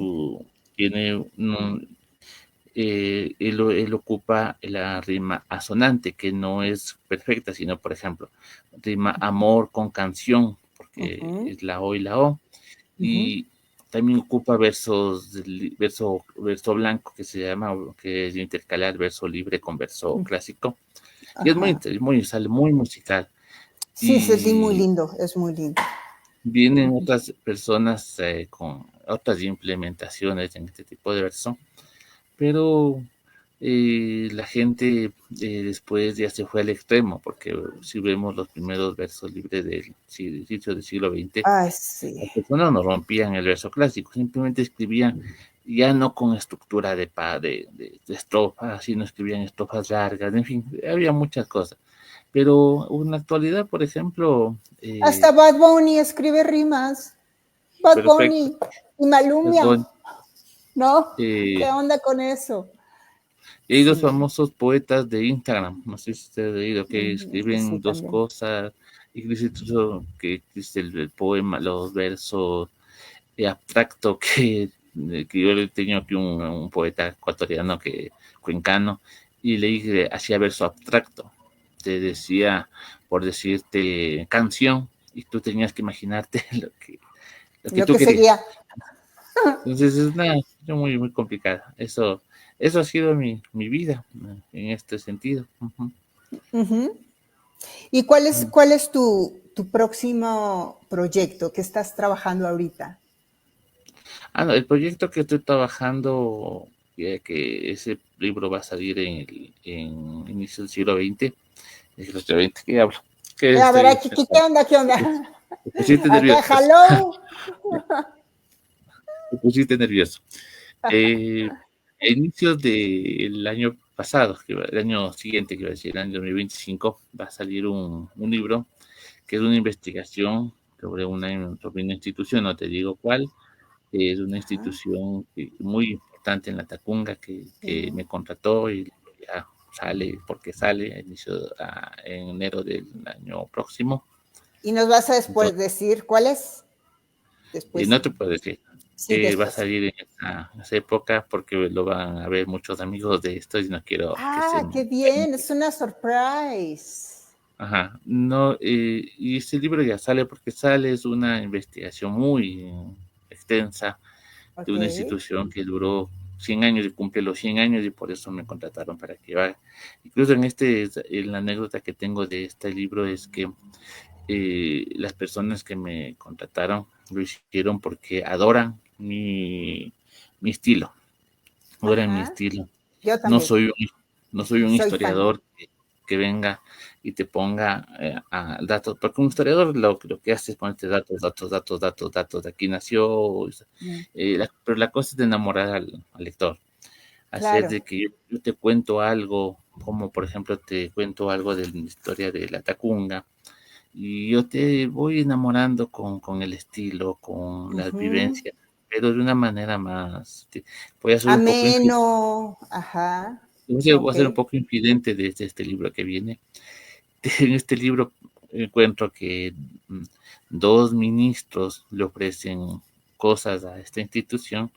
Tiene él ocupa la rima asonante, que no es perfecta, sino, por ejemplo, rima amor con canción, porque es la O y la O, y también ocupa verso blanco, que se llama, que es intercalar verso libre con verso clásico, y sale muy musical. Sí, es muy Y lindo, es muy lindo. vienen otras personas con otras implementaciones en este tipo de verso, pero la gente después ya se fue al extremo, porque si vemos los primeros versos libres del inicio del siglo XX, Sí. las personas no rompían el verso clásico, simplemente escribían ya no con estructura de estrofas, sino escribían estrofas largas, en fin, había muchas cosas. Pero en la actualidad, por ejemplo... Hasta Bad Bunny escribe rimas. Bad perfecto. Bunny y Malumia, ¿no? ¿Qué Eh, onda con eso? Y hay dos famosos poetas de Instagram, no sé si ustedes han leído, que Sí, escriben dos también. cosas incluso que existe el poema, los versos abstracto que yo le tenía aquí un poeta ecuatoriano cuencano, y le dije, hacía verso abstracto, te decía, por decirte canción, y tú tenías que imaginarte lo que Lo tú que querías. seguía. Entonces es una situación muy, muy complicada. Eso ha sido mi vida en este sentido. Uh-huh. Ujú. ¿Y cuál es tu próximo proyecto que estás trabajando ahorita? No, el proyecto que estoy trabajando, que ese libro va a salir en inicio del siglo XX, el siglo XX, ¿qué hablo? Que A ver, estoy, aquí, ¿qué onda? ¿Qué onda? te pusiste Acá, nervioso, hello. te pusiste nervioso. Eh, a inicios del año pasado, el año siguiente, que va a decir, el año 2025, va a salir un libro que es una investigación sobre una institución, no te digo cuál, es una Ajá, institución muy importante en la Tacunga que sí. me contrató y ya sale, porque sale en enero del año próximo. ¿Y nos vas a después Entonces, decir cuál es? no Después. te puedo decir, Sí, va a después. salir en esa época porque lo van a ver muchos amigos de esto y no quiero que se... Ah, qué bien, es una surprise. Ajá, no, y este libro ya sale porque sale, es una investigación muy extensa de Ok. una institución que duró 100 años y cumple los 100 años y por eso me contrataron para que haga. Incluso en la anécdota que tengo de este libro es que las personas que me contrataron lo hicieron porque adoran mi estilo, adoran mi Ajá. estilo. Yo No también. soy no soy un Soy fan. historiador que venga y te ponga datos, porque un historiador lo que hace es ponerte datos, de aquí nació, Mm, pero la cosa es de enamorar al lector, hacer claro. de que yo te cuento algo, como por ejemplo te cuento algo de la historia de la Tacunga, y yo te voy enamorando con el estilo, con las Ujú. vivencias, pero de una manera más, voy a ser un poco Ameno. Ajá. voy a Ok. ser un poco infidente de este libro que viene. En este libro encuentro que mm, dos ministros le ofrecen cosas a esta institución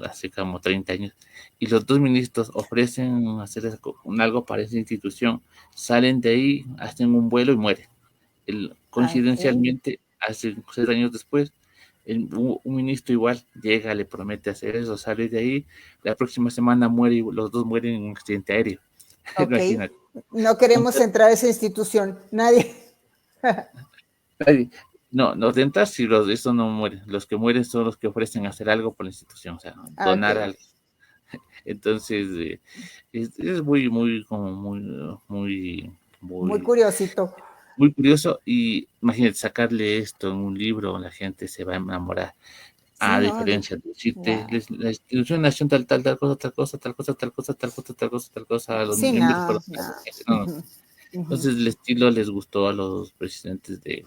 hace como 30 años, y los dos ministros ofrecen hacer algo para esa institución, salen de ahí, hacen un vuelo y mueren. Ah, ok. Coincidencialmente, hace 6 años después, un ministro igual llega, le promete hacer eso, sale de ahí, la próxima semana muere y los dos mueren en un accidente aéreo. Ok. Imagínate. No queremos Entonces, entrar a esa institución. Nadie. ay, no, los de entrar sí, los de eso no mueren. Los que mueren son los que ofrecen hacer algo por la institución, o sea, Ah, ok. donar algo. Entonces, es muy, muy, como muy, muy, Muy muy, curiosito. muy curioso. Y imagínate, sacarle esto en un libro, la gente se va a enamorar. Sí, A no. diferencia de decirte, Nah. la institución nació tal cosa, tal cosa, tal cosa, tal cosa, tal cosa, tal cosa, tal cosa, a los Sí, miembros no, fueron no. no. Ujú, ujú. Entonces el estilo les gustó a los presidentes de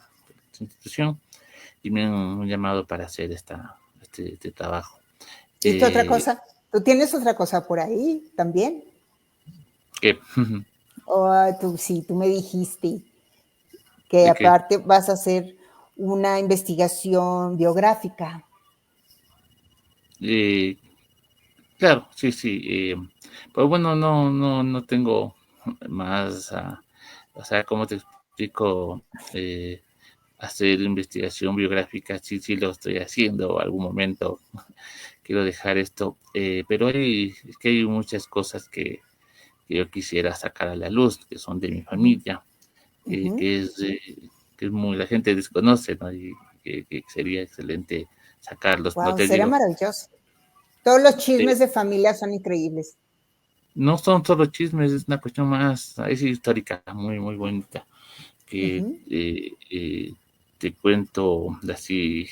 esta institución y me han llamado para hacer este trabajo. ¿Y qué otra Eh, cosa? ¿Tú tienes otra cosa por ahí también? que, O tú sí, tú me dijiste que de que, aparte vas a hacer una investigación biográfica. eh, claro, sí, sí. Pero bueno, no tengo más, o sea, ¿cómo te explico? Hacer investigación biográfica, sí, sí lo estoy haciendo, algún momento quiero dejar esto, pero es que hay muchas cosas que yo quisiera sacar a la luz, que son de mi Ujú, familia, ujú. que es muy, la gente desconoce, ¿no? Y que sería excelente sacarlos, no Wow, te será digo, maravilloso. Todos los de- chismes de familia son increíbles. no son solo chismes, es una cuestión más, es histórica, muy, muy bonita, que Ujú. te cuento así.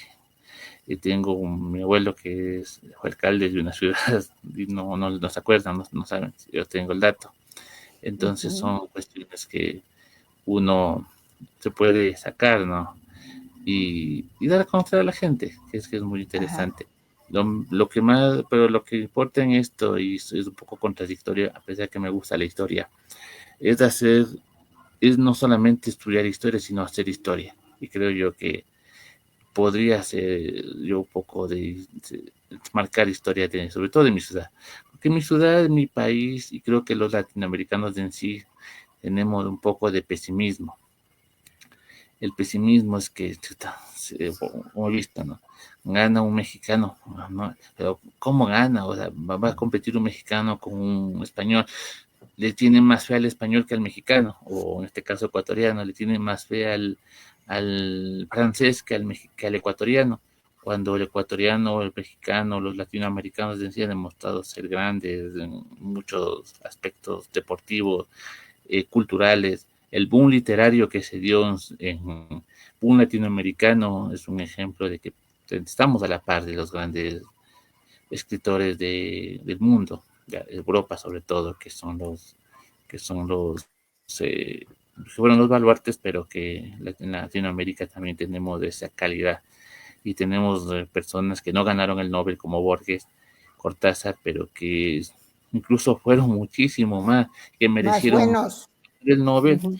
Tengo mi abuelo que fue alcalde de una ciudad y no se acuerdan, no saben si yo tengo el dato. Entonces Ujú. son cuestiones que uno se puede sacar, ¿no? Y dar a conocer a la gente, que es muy Ajá. interesante. Lo que más, pero lo que importa en esto, y es un poco contradictorio, a pesar de que me gusta la historia, es hacer es no solamente estudiar historia, sino hacer historia. Y creo yo que podría ser yo un poco de marcar historia, sobre todo de mi ciudad. Porque mi ciudad, mi país, y creo que los latinoamericanos en sí, tenemos un poco de pesimismo. El pesimismo es que, chuta, como he visto, ¿no? Gana un mexicano, ¿no? Pero ¿cómo gana? O sea, va a competir un mexicano con un español. Le tiene más fe al español que al mexicano, o en este caso ecuatoriano, le tiene más fe al francés que al ecuatoriano, cuando el ecuatoriano, el mexicano, los latinoamericanos en sí han demostrado ser grandes en muchos aspectos deportivos, culturales. El boom literario que se dio en boom latinoamericano es un ejemplo de que estamos a la par de los grandes escritores del mundo, de Europa sobre todo, que son los que fueron los baluartes, pero que en Latinoamérica también tenemos esa calidad y tenemos personas que no ganaron el Nobel como Borges, Cortázar, pero que incluso fueron muchísimo más, que Más merecieron buenos. el Nobel, Ujú,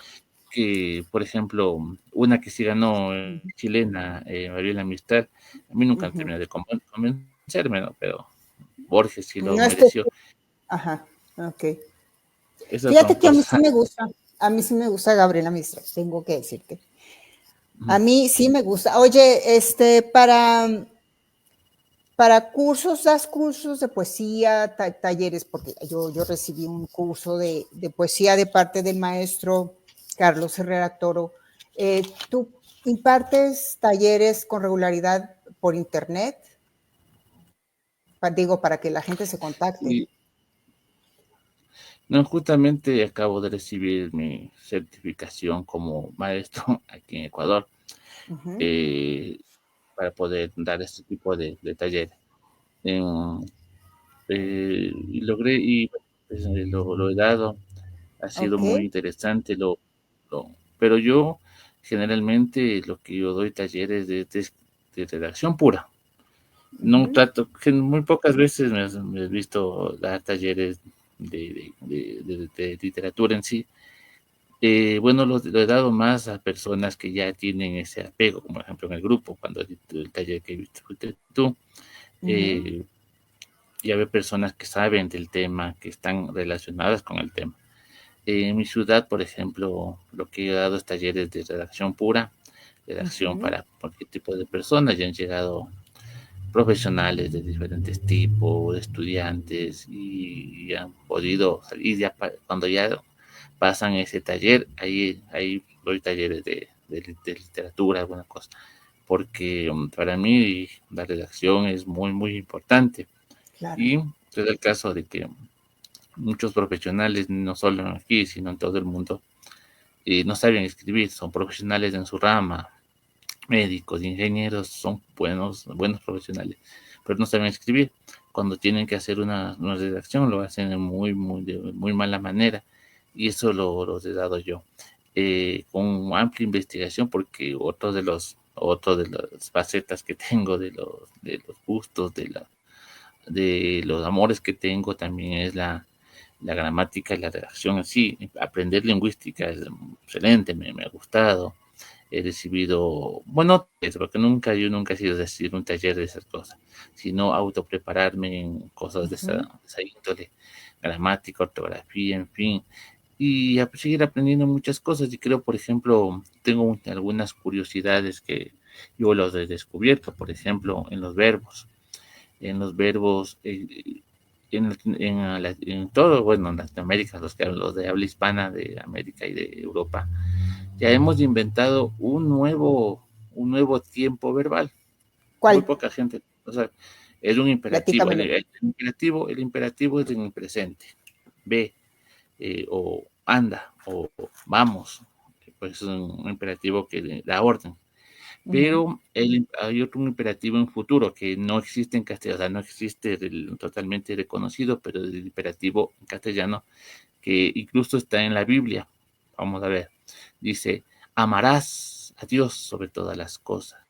que por ejemplo, una que sí ganó chilena, Mariela Mistral, a mí nunca ujú. terminó de convencerme, ¿no? Pero Borges sí lo No mereció. ajá, ok. Esas son Fíjate que a mí sí cosas. me gusta, a mí sí me gusta Gabriela Mistral, tengo que decirte. A Ujú. mí sí me gusta. Oye, para cursos, das cursos de poesía, talleres, porque yo recibí un curso de poesía de parte del maestro Carlos Herrera Toro. ¿Tú impartes talleres con regularidad por internet? Digo, para que la gente se contacte. Y no, justamente acabo de recibir mi certificación como maestro aquí en Ecuador, Ujú, eh, para poder dar este tipo de talleres. Eh, y logré, y bueno, pues, lo he dado, ha sido ok. muy interesante, pero yo generalmente lo que yo doy talleres de redacción pura. No Ujú, trato, que muy pocas veces me he visto dar talleres de literatura en sí. Bueno, lo he dado más a personas que ya tienen ese apego, como por ejemplo en el grupo, cuando el taller que viste fuiste tú, ujú, eh, ya ve personas que saben del tema, que están relacionadas con el tema. En mi ciudad, por ejemplo, lo que he dado es talleres de redacción pura, redacción ujú. para cualquier tipo de personas, ya han llegado profesionales de diferentes tipos, estudiantes, y han podido salir ya cuando ya pasan ese taller, ahí doy talleres de literatura, alguna cosa, porque para mí la redacción es muy, muy importante. Claro. Y se da el caso de que muchos profesionales, no solo aquí, sino en todo el mundo, no saben escribir, son profesionales en su rama, médicos, ingenieros, son buenos profesionales, pero no saben escribir. Cuando tienen que hacer una redacción, lo hacen de muy mala manera, y eso los he dado yo. Con amplia investigación, porque otro de las facetas que tengo de los gustos, de los amores que tengo, también es la gramática y la redacción así. Aprender lingüística es excelente, me ha gustado. He recibido, bueno, porque yo nunca he sido de decir un taller de esas cosas, sino autoprepararme en cosas de Ujú, esa índole, gramática, ortografía, en fin, y a seguir aprendiendo muchas cosas. Y creo, por ejemplo, tengo algunas curiosidades que yo los he descubierto, por ejemplo, en los verbos, en todo, bueno, en Latinoamérica, los de habla hispana de América y de Europa, ya hemos inventado un nuevo tiempo verbal. Muy ¿cuál? poca gente, o sea, es un imperativo. El, Platícamelo. el imperativo, el imperativo es en el presente. Ve, o anda, o vamos. Pues es un imperativo que da orden. Ujú, Pero hay otro imperativo en futuro que no existe en castellano, o sea, no existe totalmente reconocido, pero es el imperativo en castellano que incluso está en la Biblia. Vamos a ver. Dice, amarás a Dios sobre todas las cosas.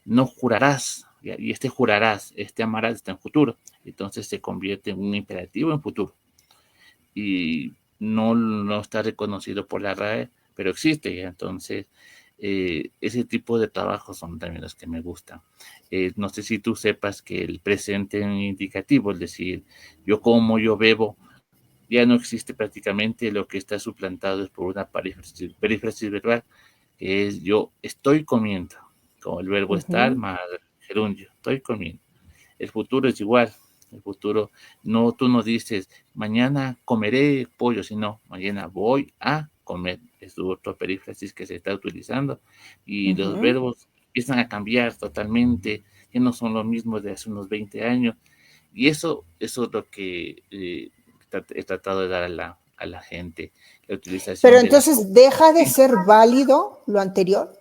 No jurarás. Y este jurarás, este amarás está en futuro. Entonces se convierte en un imperativo en futuro. Y no está reconocido por la RAE, pero existe ya. Entonces, ese tipo de trabajos son también los que me gustan. No sé si tú sepas que el presente indicativo, es decir, yo como, yo bebo, ya no existe prácticamente. Lo que está suplantado es por una perífrasis verbal, que es yo estoy comiendo, como el verbo estar más el gerundio, estoy comiendo. El futuro es igual. El futuro, no, tú no dices mañana comeré pollo, sino mañana voy a comer. Es otro perífrasis que se está utilizando, y los verbos empiezan a cambiar totalmente, ya no son los mismos de hace unos 20 años, y eso es lo que he tratado de dar a la gente, la utilización. Pero entonces, ¿deja de ser válido lo anterior?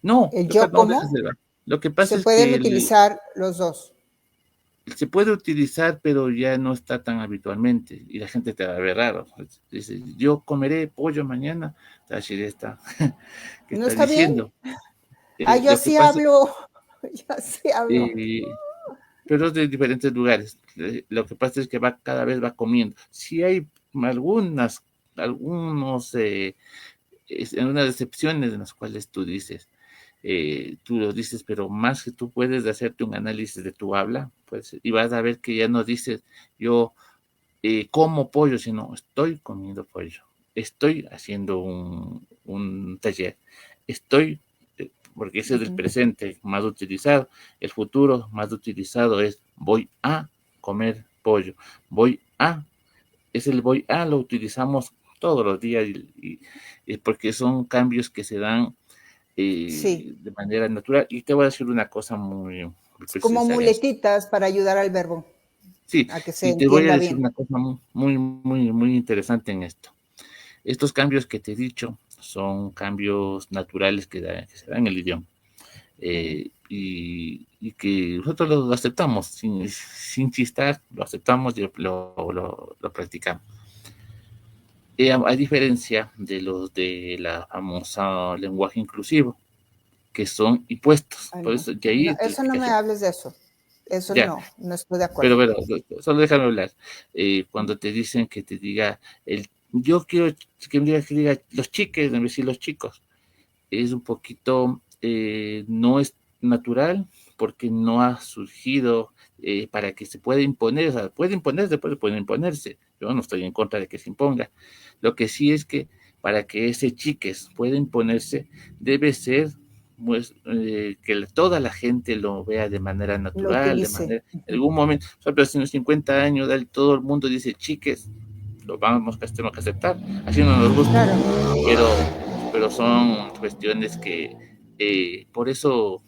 No, el yo como. Lo que pasa se es pueden que utilizar los dos. Se puede utilizar, pero ya no está tan habitualmente, y la gente te va a ver raro. Dice, yo comeré pollo mañana. Así está. ¿Qué ¿No está está diciendo? bien? Yo así hablo. Yo así hablo. Pero de diferentes lugares. Lo que pasa es que cada vez va comiendo. Sí hay algunas excepciones en las cuales tú dices, tú lo dices, pero más que tú puedes hacerte un análisis de tu habla, pues, y vas a ver que ya no dices yo como pollo, sino estoy comiendo pollo, estoy haciendo un taller, estoy, porque ese es el presente más utilizado. El futuro más utilizado es voy a comer pollo, el voy a lo utilizamos todos los días, y porque son cambios que se dan de manera natural. Y te voy a decir una cosa muy precisa. Como muletitas para ayudar al verbo. Sí, a que se y te voy a decir bien. una cosa muy interesante en esto. Estos cambios que te he dicho son cambios naturales que se dan en el idioma. Y que nosotros lo aceptamos sin chistar, lo aceptamos y lo practicamos. A diferencia de los de la famosa lenguaje inclusivo, que son impuestos. Ay, por no. eso, de ahí No, eso no me hables de eso. Eso ya. No estoy de acuerdo. Pero solo déjame hablar. Cuando te dicen que te diga, yo quiero que me diga los chiques, en vez de decir los chicos, es un poquito, no es natural, porque no ha surgido para que se pueda imponer. O sea, puede imponerse, puede imponerse. Yo no estoy en contra de que se imponga. Lo que sí es que para que ese chiques pueda imponerse, debe ser, pues, que toda la gente lo vea de manera natural, en algún momento. O sea, pero si en los 50 años todo el mundo dice chiques, lo tenemos que aceptar, así no nos gusta. Claro. Pero son cuestiones que por eso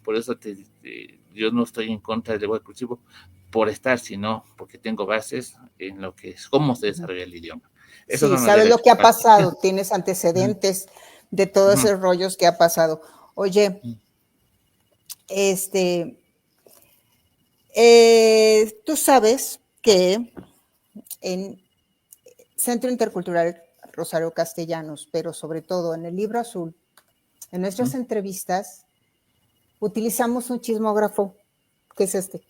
yo no estoy en contra del lenguaje inclusivo por estar, sino porque tengo bases en lo que es cómo se desarrolla el idioma. Eso sí, no sabes lo que ha pasado, tienes antecedentes de todos esos rollos que ha pasado. Oye, tú sabes que en Centro Intercultural Rosario Castellanos, pero sobre todo en el Libro Azul, en nuestras entrevistas, utilizamos un chismógrafo, que es este.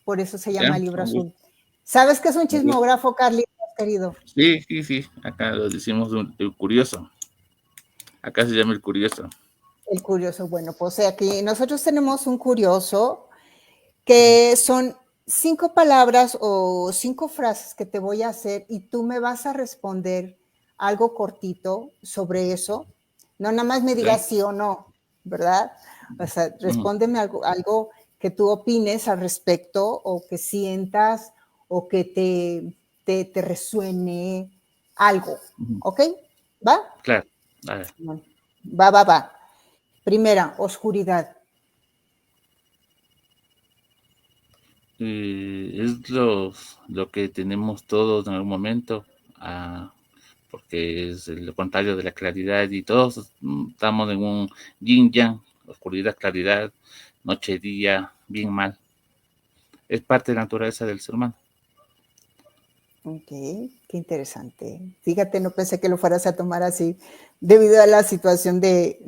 Por eso se llama Libro Azul. ¿Sabes qué es un chismógrafo, Carlitos, querido? Sí. Acá lo decimos el curioso. Acá se llama el curioso. El curioso, bueno, pues aquí nosotros tenemos un curioso que son 5 palabras o 5 frases que te voy a hacer y tú me vas a responder algo cortito sobre eso. No nada más me digas sí o no, ¿verdad? O sea, respóndeme algo que tú opines al respecto o que sientas o que te resuene algo, ¿ok? ¿Va? Claro. A ver. Va. Primera, oscuridad. Es lo que tenemos todos en algún momento, porque es lo contrario de la claridad, y todos estamos en un yin yang, oscuridad, claridad, noche, día, bien, mal. Es parte de la naturaleza del ser humano. Ok, qué interesante. Fíjate, no pensé que lo fueras a tomar así, debido a la situación de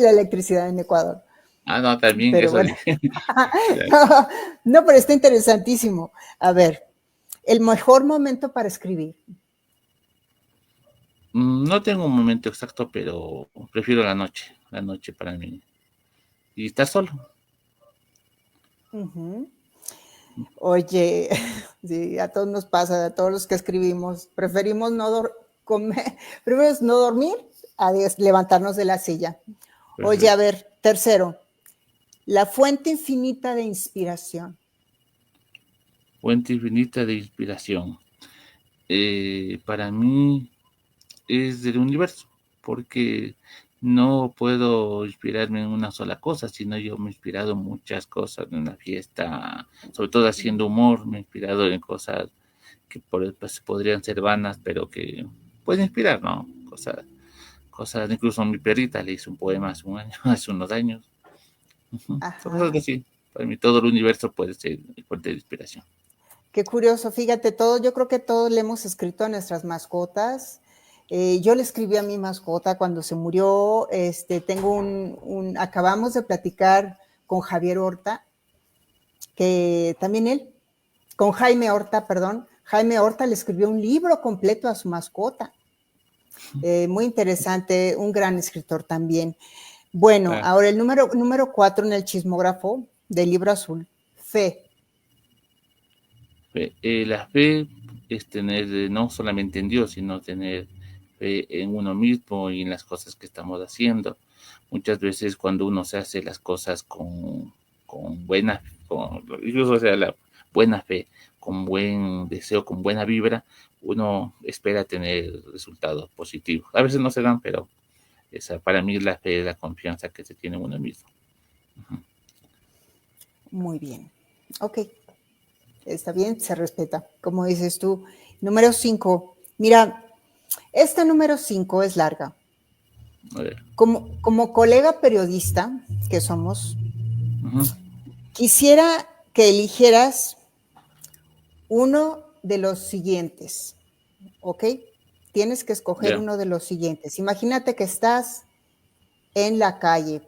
la electricidad en Ecuador. No, también pero eso. Bueno. No, pero está interesantísimo. A ver, el mejor momento para escribir. No tengo un momento exacto, pero prefiero la noche para mí. Y estar solo. Ujú. Oye, sí, a todos nos pasa, a todos los que escribimos, preferimos no comer, preferimos no dormir a levantarnos de la silla. Oye, a Perfecto. ver, tercero, la fuente infinita de inspiración. Fuente infinita de inspiración. Para mí es del universo, porque no puedo inspirarme en una sola cosa, sino yo me he inspirado en muchas cosas, en la fiesta, sobre todo haciendo humor, me he inspirado en cosas que pues, podrían ser vanas, pero que pueden inspirar, ¿no? Cosas, incluso a mi perrita le hice un poema hace un año, hace unos años. Son cosas Ajá. así. Para mí todo el universo puede ser fuente de inspiración. Qué curioso, fíjate, todo, yo creo que todos le hemos escrito a nuestras mascotas. Yo le escribí a mi mascota cuando se murió. Tengo acabamos de platicar con Javier Horta, que también él, con Jaime Horta, perdón. Jaime Horta le escribió un libro completo a su mascota. Muy interesante, un gran escritor también. Bueno, Ah, ahora el número 4 en el chismógrafo del libro azul, fe. la fe es tener no solamente en Dios, sino tener fe en uno mismo y en las cosas que estamos haciendo. Muchas veces cuando uno se hace las cosas con buena, incluso o sea, la buena fe, con buen deseo, con buena vibra, uno espera tener resultados positivos. A veces no se dan, pero esa para mí es la fe, la confianza que se tiene en uno mismo. Muy bien. Ok, está bien, se respeta, como dices tú. Número 5. Mira, esta número 5 es larga. A ver. Como colega periodista que somos, Ujú. quisiera que eligieras uno de los siguientes, ¿ok? Tienes que escoger Ya, uno de los siguientes. Imagínate que estás en la calle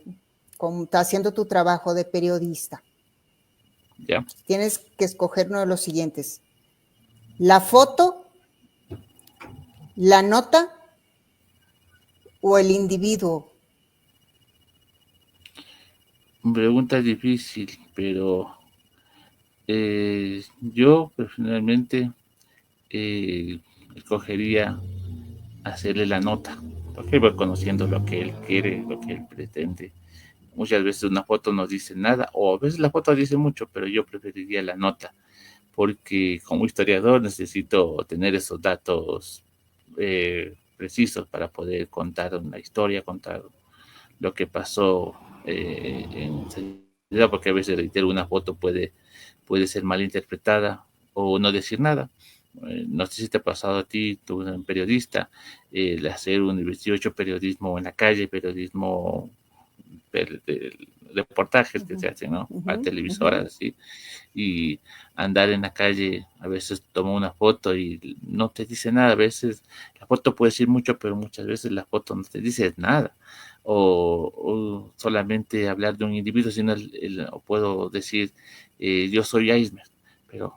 haciendo tu trabajo de periodista. ya. Tienes que escoger uno de los siguientes. La foto, la nota o el individuo. Pregunta difícil, pero yo personalmente escogería hacerle la nota, porque voy conociendo lo que él quiere, lo que él pretende. Muchas veces una foto no dice nada, o a veces la foto dice mucho, pero yo preferiría la nota, porque como historiador necesito tener esos datos precisos para poder contar una historia, contar lo que pasó en realidad, porque a veces, reitero, una foto puede ser mal interpretada o no decir nada. No sé si te ha pasado a ti, tú eres un periodista, el hacer un 18 periodismo en la calle, periodismo de reportajes que se hacen, ¿no? Uh A -huh, uh -huh. televisoras, así, y andar en la calle, a veces toma una foto y no te dice nada, a veces la foto puede decir mucho, pero muchas veces la foto no te dice nada, o solamente hablar de un individuo, sino o puedo decir, yo soy Eismer, pero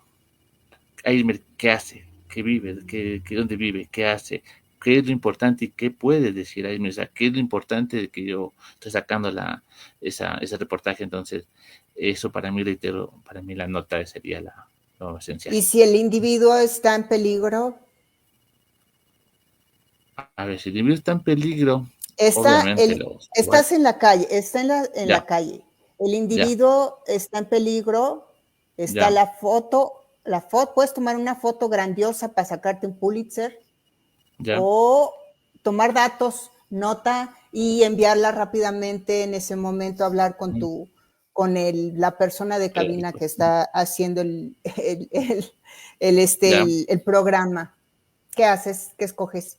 Eismer, ¿qué hace? ¿Qué vive? ¿Dónde vive? ¿Qué hace? ¿Qué es lo importante y qué puede decir Eismer? O sea, ¿qué es lo importante de que yo estoy sacando ese reportaje? Entonces, eso para mí, reitero, para mí la nota sería lo esencial. Y si el individuo está en peligro, A ver, si el individuo está en peligro, está obviamente igual, estás en la calle, está en ya, la calle. El ya, individuo está en peligro, está ya, la foto, puedes tomar una foto grandiosa para sacarte un Pulitzer ya, o tomar datos, nota y enviarla rápidamente en ese momento, hablar con la persona de cabina lógico, que está haciendo ya. el programa. ¿Qué haces? ¿Qué escoges?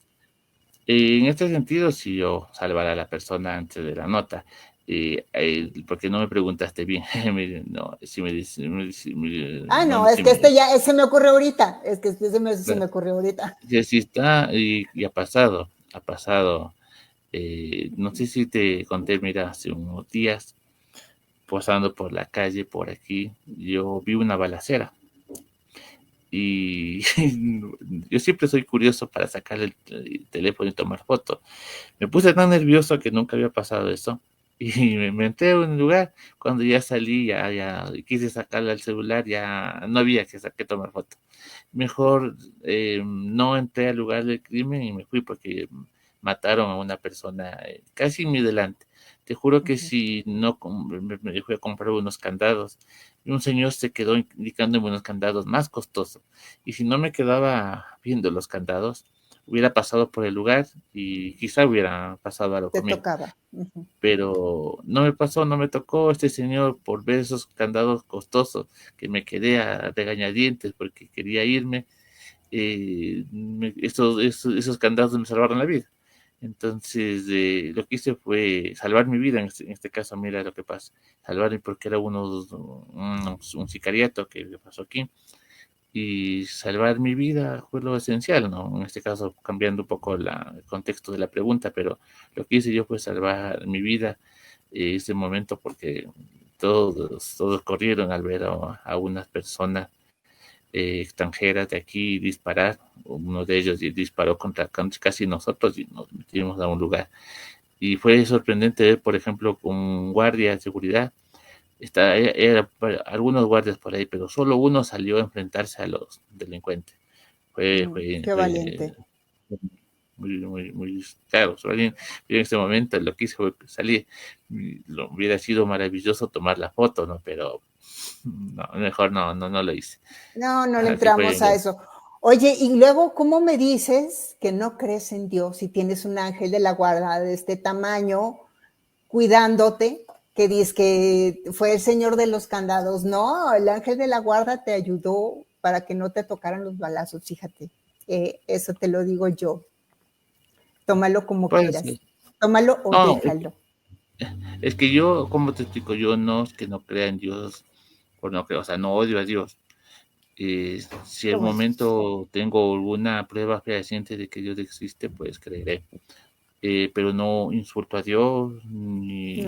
En este sentido, si yo salvara a la persona antes de la nota, porque no me preguntaste bien, no, si me dice, Ah, no, no, es si que me, se me ocurrió ahorita. Es que se me ocurrió ahorita. si está y ha pasado, no sé si te conté, mira, hace unos días, pasando por la calle, por aquí, yo vi una balacera y yo siempre soy curioso para sacar el teléfono y tomar fotos. Me puse tan nervioso que nunca había pasado eso. Y me entré en un lugar, cuando ya salí, ya quise sacarle al celular, ya no había que tomar foto. Mejor no entré al lugar del crimen y me fui porque mataron a una persona casi en mi delante. Te juro que si no me fui a comprar unos candados y un señor se quedó indicándome unos candados más costosos. Y si no me quedaba viendo los candados, hubiera pasado por el lugar y quizá hubiera pasado algo Te conmigo. tocaba. Pero no me pasó, no me tocó este señor por ver esos candados costosos que me quedé a regañadientes porque quería irme. Esos candados me salvaron la vida. Entonces, lo que hice fue salvar mi vida. En este caso, mira lo que pasa: salvarme porque era un sicariato que pasó aquí, y salvar mi vida fue lo esencial, ¿no? En este caso, cambiando un poco el contexto de la pregunta, pero lo que hice yo fue salvar mi vida en ese momento, porque todos corrieron al ver a unas personas extranjeras de aquí disparar. Uno de ellos disparó contra casi nosotros y nos metimos a un lugar. Y fue sorprendente ver, por ejemplo, un guardia de seguridad. Era algunos guardias por ahí, pero solo uno salió a enfrentarse a los delincuentes. Qué valiente. Muy claro. En este momento lo que hice fue salir. Hubiera sido maravilloso tomar la foto, ¿no? Pero no, mejor no lo hice. No le Así entramos a eso. Oye, y luego, ¿cómo me dices que no crees en Dios si tienes un ángel de la guarda de este tamaño cuidándote, que dices que fue el señor de los candados? No, el ángel de la guarda te ayudó para que no te tocaran los balazos, fíjate. Eso te lo digo yo. Tómalo como quieras. ser. Tómalo o No, déjalo. es que yo, ¿cómo te explico? Yo no es que no crea en Dios, por no creo, o sea, no odio a Dios. Si Qué al bueno. momento tengo alguna prueba fehaciente de que Dios existe, pues creeré. Pero no insulto a Dios, ni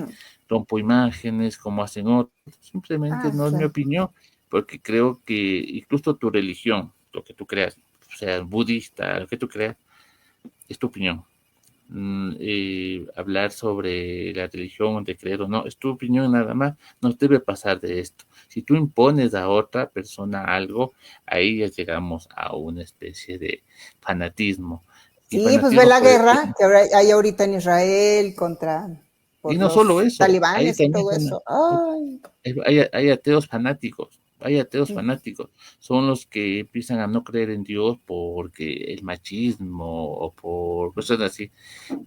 rompo imágenes como hacen otros. Simplemente no es mi opinión, porque creo que incluso tu religión, lo que tú creas, sea budista, lo que tú creas, es tu opinión. Hablar sobre la religión, de creer o no, es tu opinión nada más, no debe pasar de esto. Si tú impones a otra persona algo, ahí ya llegamos a una especie de fanatismo. Sí, pues ve la guerra que hay ahorita en Israel por y no solo los eso, talibanes y todo eso. Ay. Hay ateos fanáticos. Hay ateos fanáticos, son los que empiezan a no creer en Dios porque el machismo o por cosas así.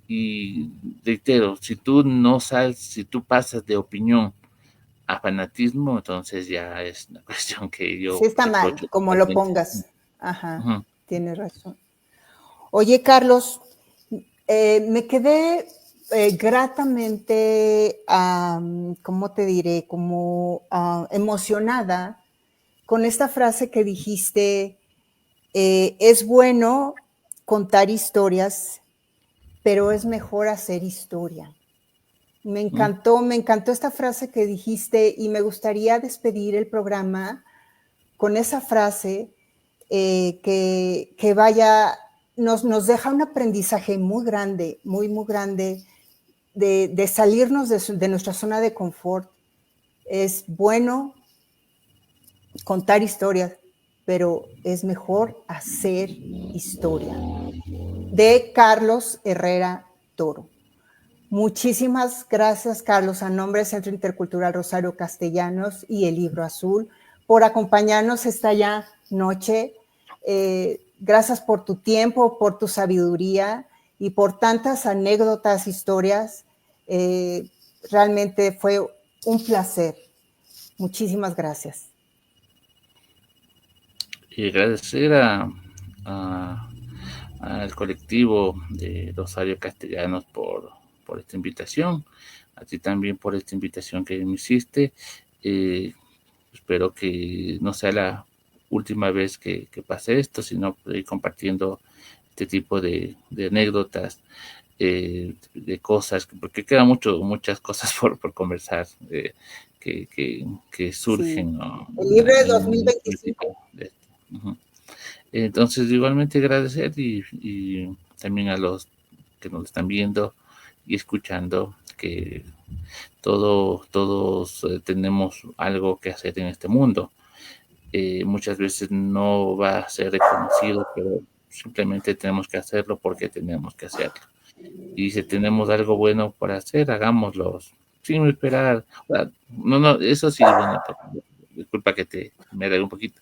Y reitero, si tú pasas de opinión a fanatismo, entonces ya es una cuestión que yo Sí está mal, reprocho como lo totalmente. pongas. Ajá, tienes razón. Oye, Carlos, me quedé gratamente, ¿cómo te diré? Como emocionada con esta frase que dijiste, es bueno contar historias, pero es mejor hacer historia. Me encantó esta frase que dijiste y me gustaría despedir el programa con esa frase que vaya, nos deja un aprendizaje muy grande, muy grande de salirnos de nuestra zona de confort. Es bueno contar historias, pero es mejor hacer historia. De Carlos Herrera Toro. Muchísimas gracias, Carlos, a nombre del Centro Intercultural Rosario Castellanos y el Libro Azul, por acompañarnos esta ya noche. Gracias por tu tiempo, por tu sabiduría y por tantas anécdotas, historias. Realmente fue un placer. Muchísimas gracias. Y agradecer al colectivo de Rosario Castellanos por esta invitación, a ti también por esta invitación que me hiciste. Espero que no sea la última vez que pase esto, sino compartiendo este tipo de anécdotas, de cosas, porque quedan muchas cosas por conversar que surgen, sí. ¿no? El libro de 2025. Entonces, igualmente agradecer y también a los que nos están viendo y escuchando, que todos tenemos algo que hacer en este mundo. Muchas veces no va a ser reconocido, pero simplemente tenemos que hacerlo porque tenemos que hacerlo. Y si tenemos algo bueno para hacer, hagámoslo sin esperar. No, eso sí, bueno, disculpa que me dé un poquito.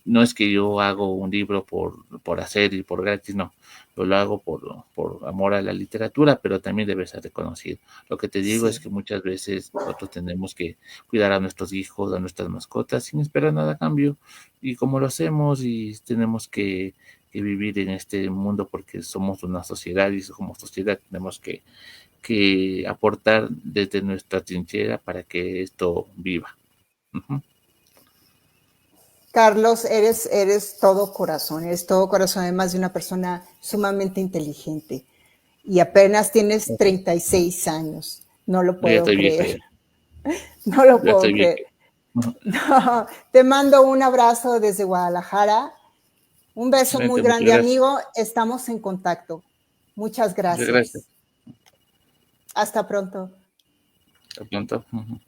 No es que yo hago un libro por hacer y por gratis, no. Yo lo hago por amor a la literatura, pero también debe ser reconocido. Lo que te digo es Sí. que muchas veces nosotros tenemos que cuidar a nuestros hijos, a nuestras mascotas, sin esperar nada a cambio. Y como lo hacemos y tenemos que vivir en este mundo porque somos una sociedad y como sociedad tenemos que aportar desde nuestra trinchera para que esto viva. Uh-huh. Carlos, eres todo corazón, además de una persona sumamente inteligente. Y apenas tienes 36 años. No lo Ya puedo estoy viejo creer. ya. No lo Ya puedo estoy viejo. creer. No, te mando un abrazo desde Guadalajara. Un beso muy Excelente, muchas grande, gracias. amigo. Estamos en contacto. Muchas Muchas gracias. gracias. Hasta pronto. Hasta pronto. Uh-huh.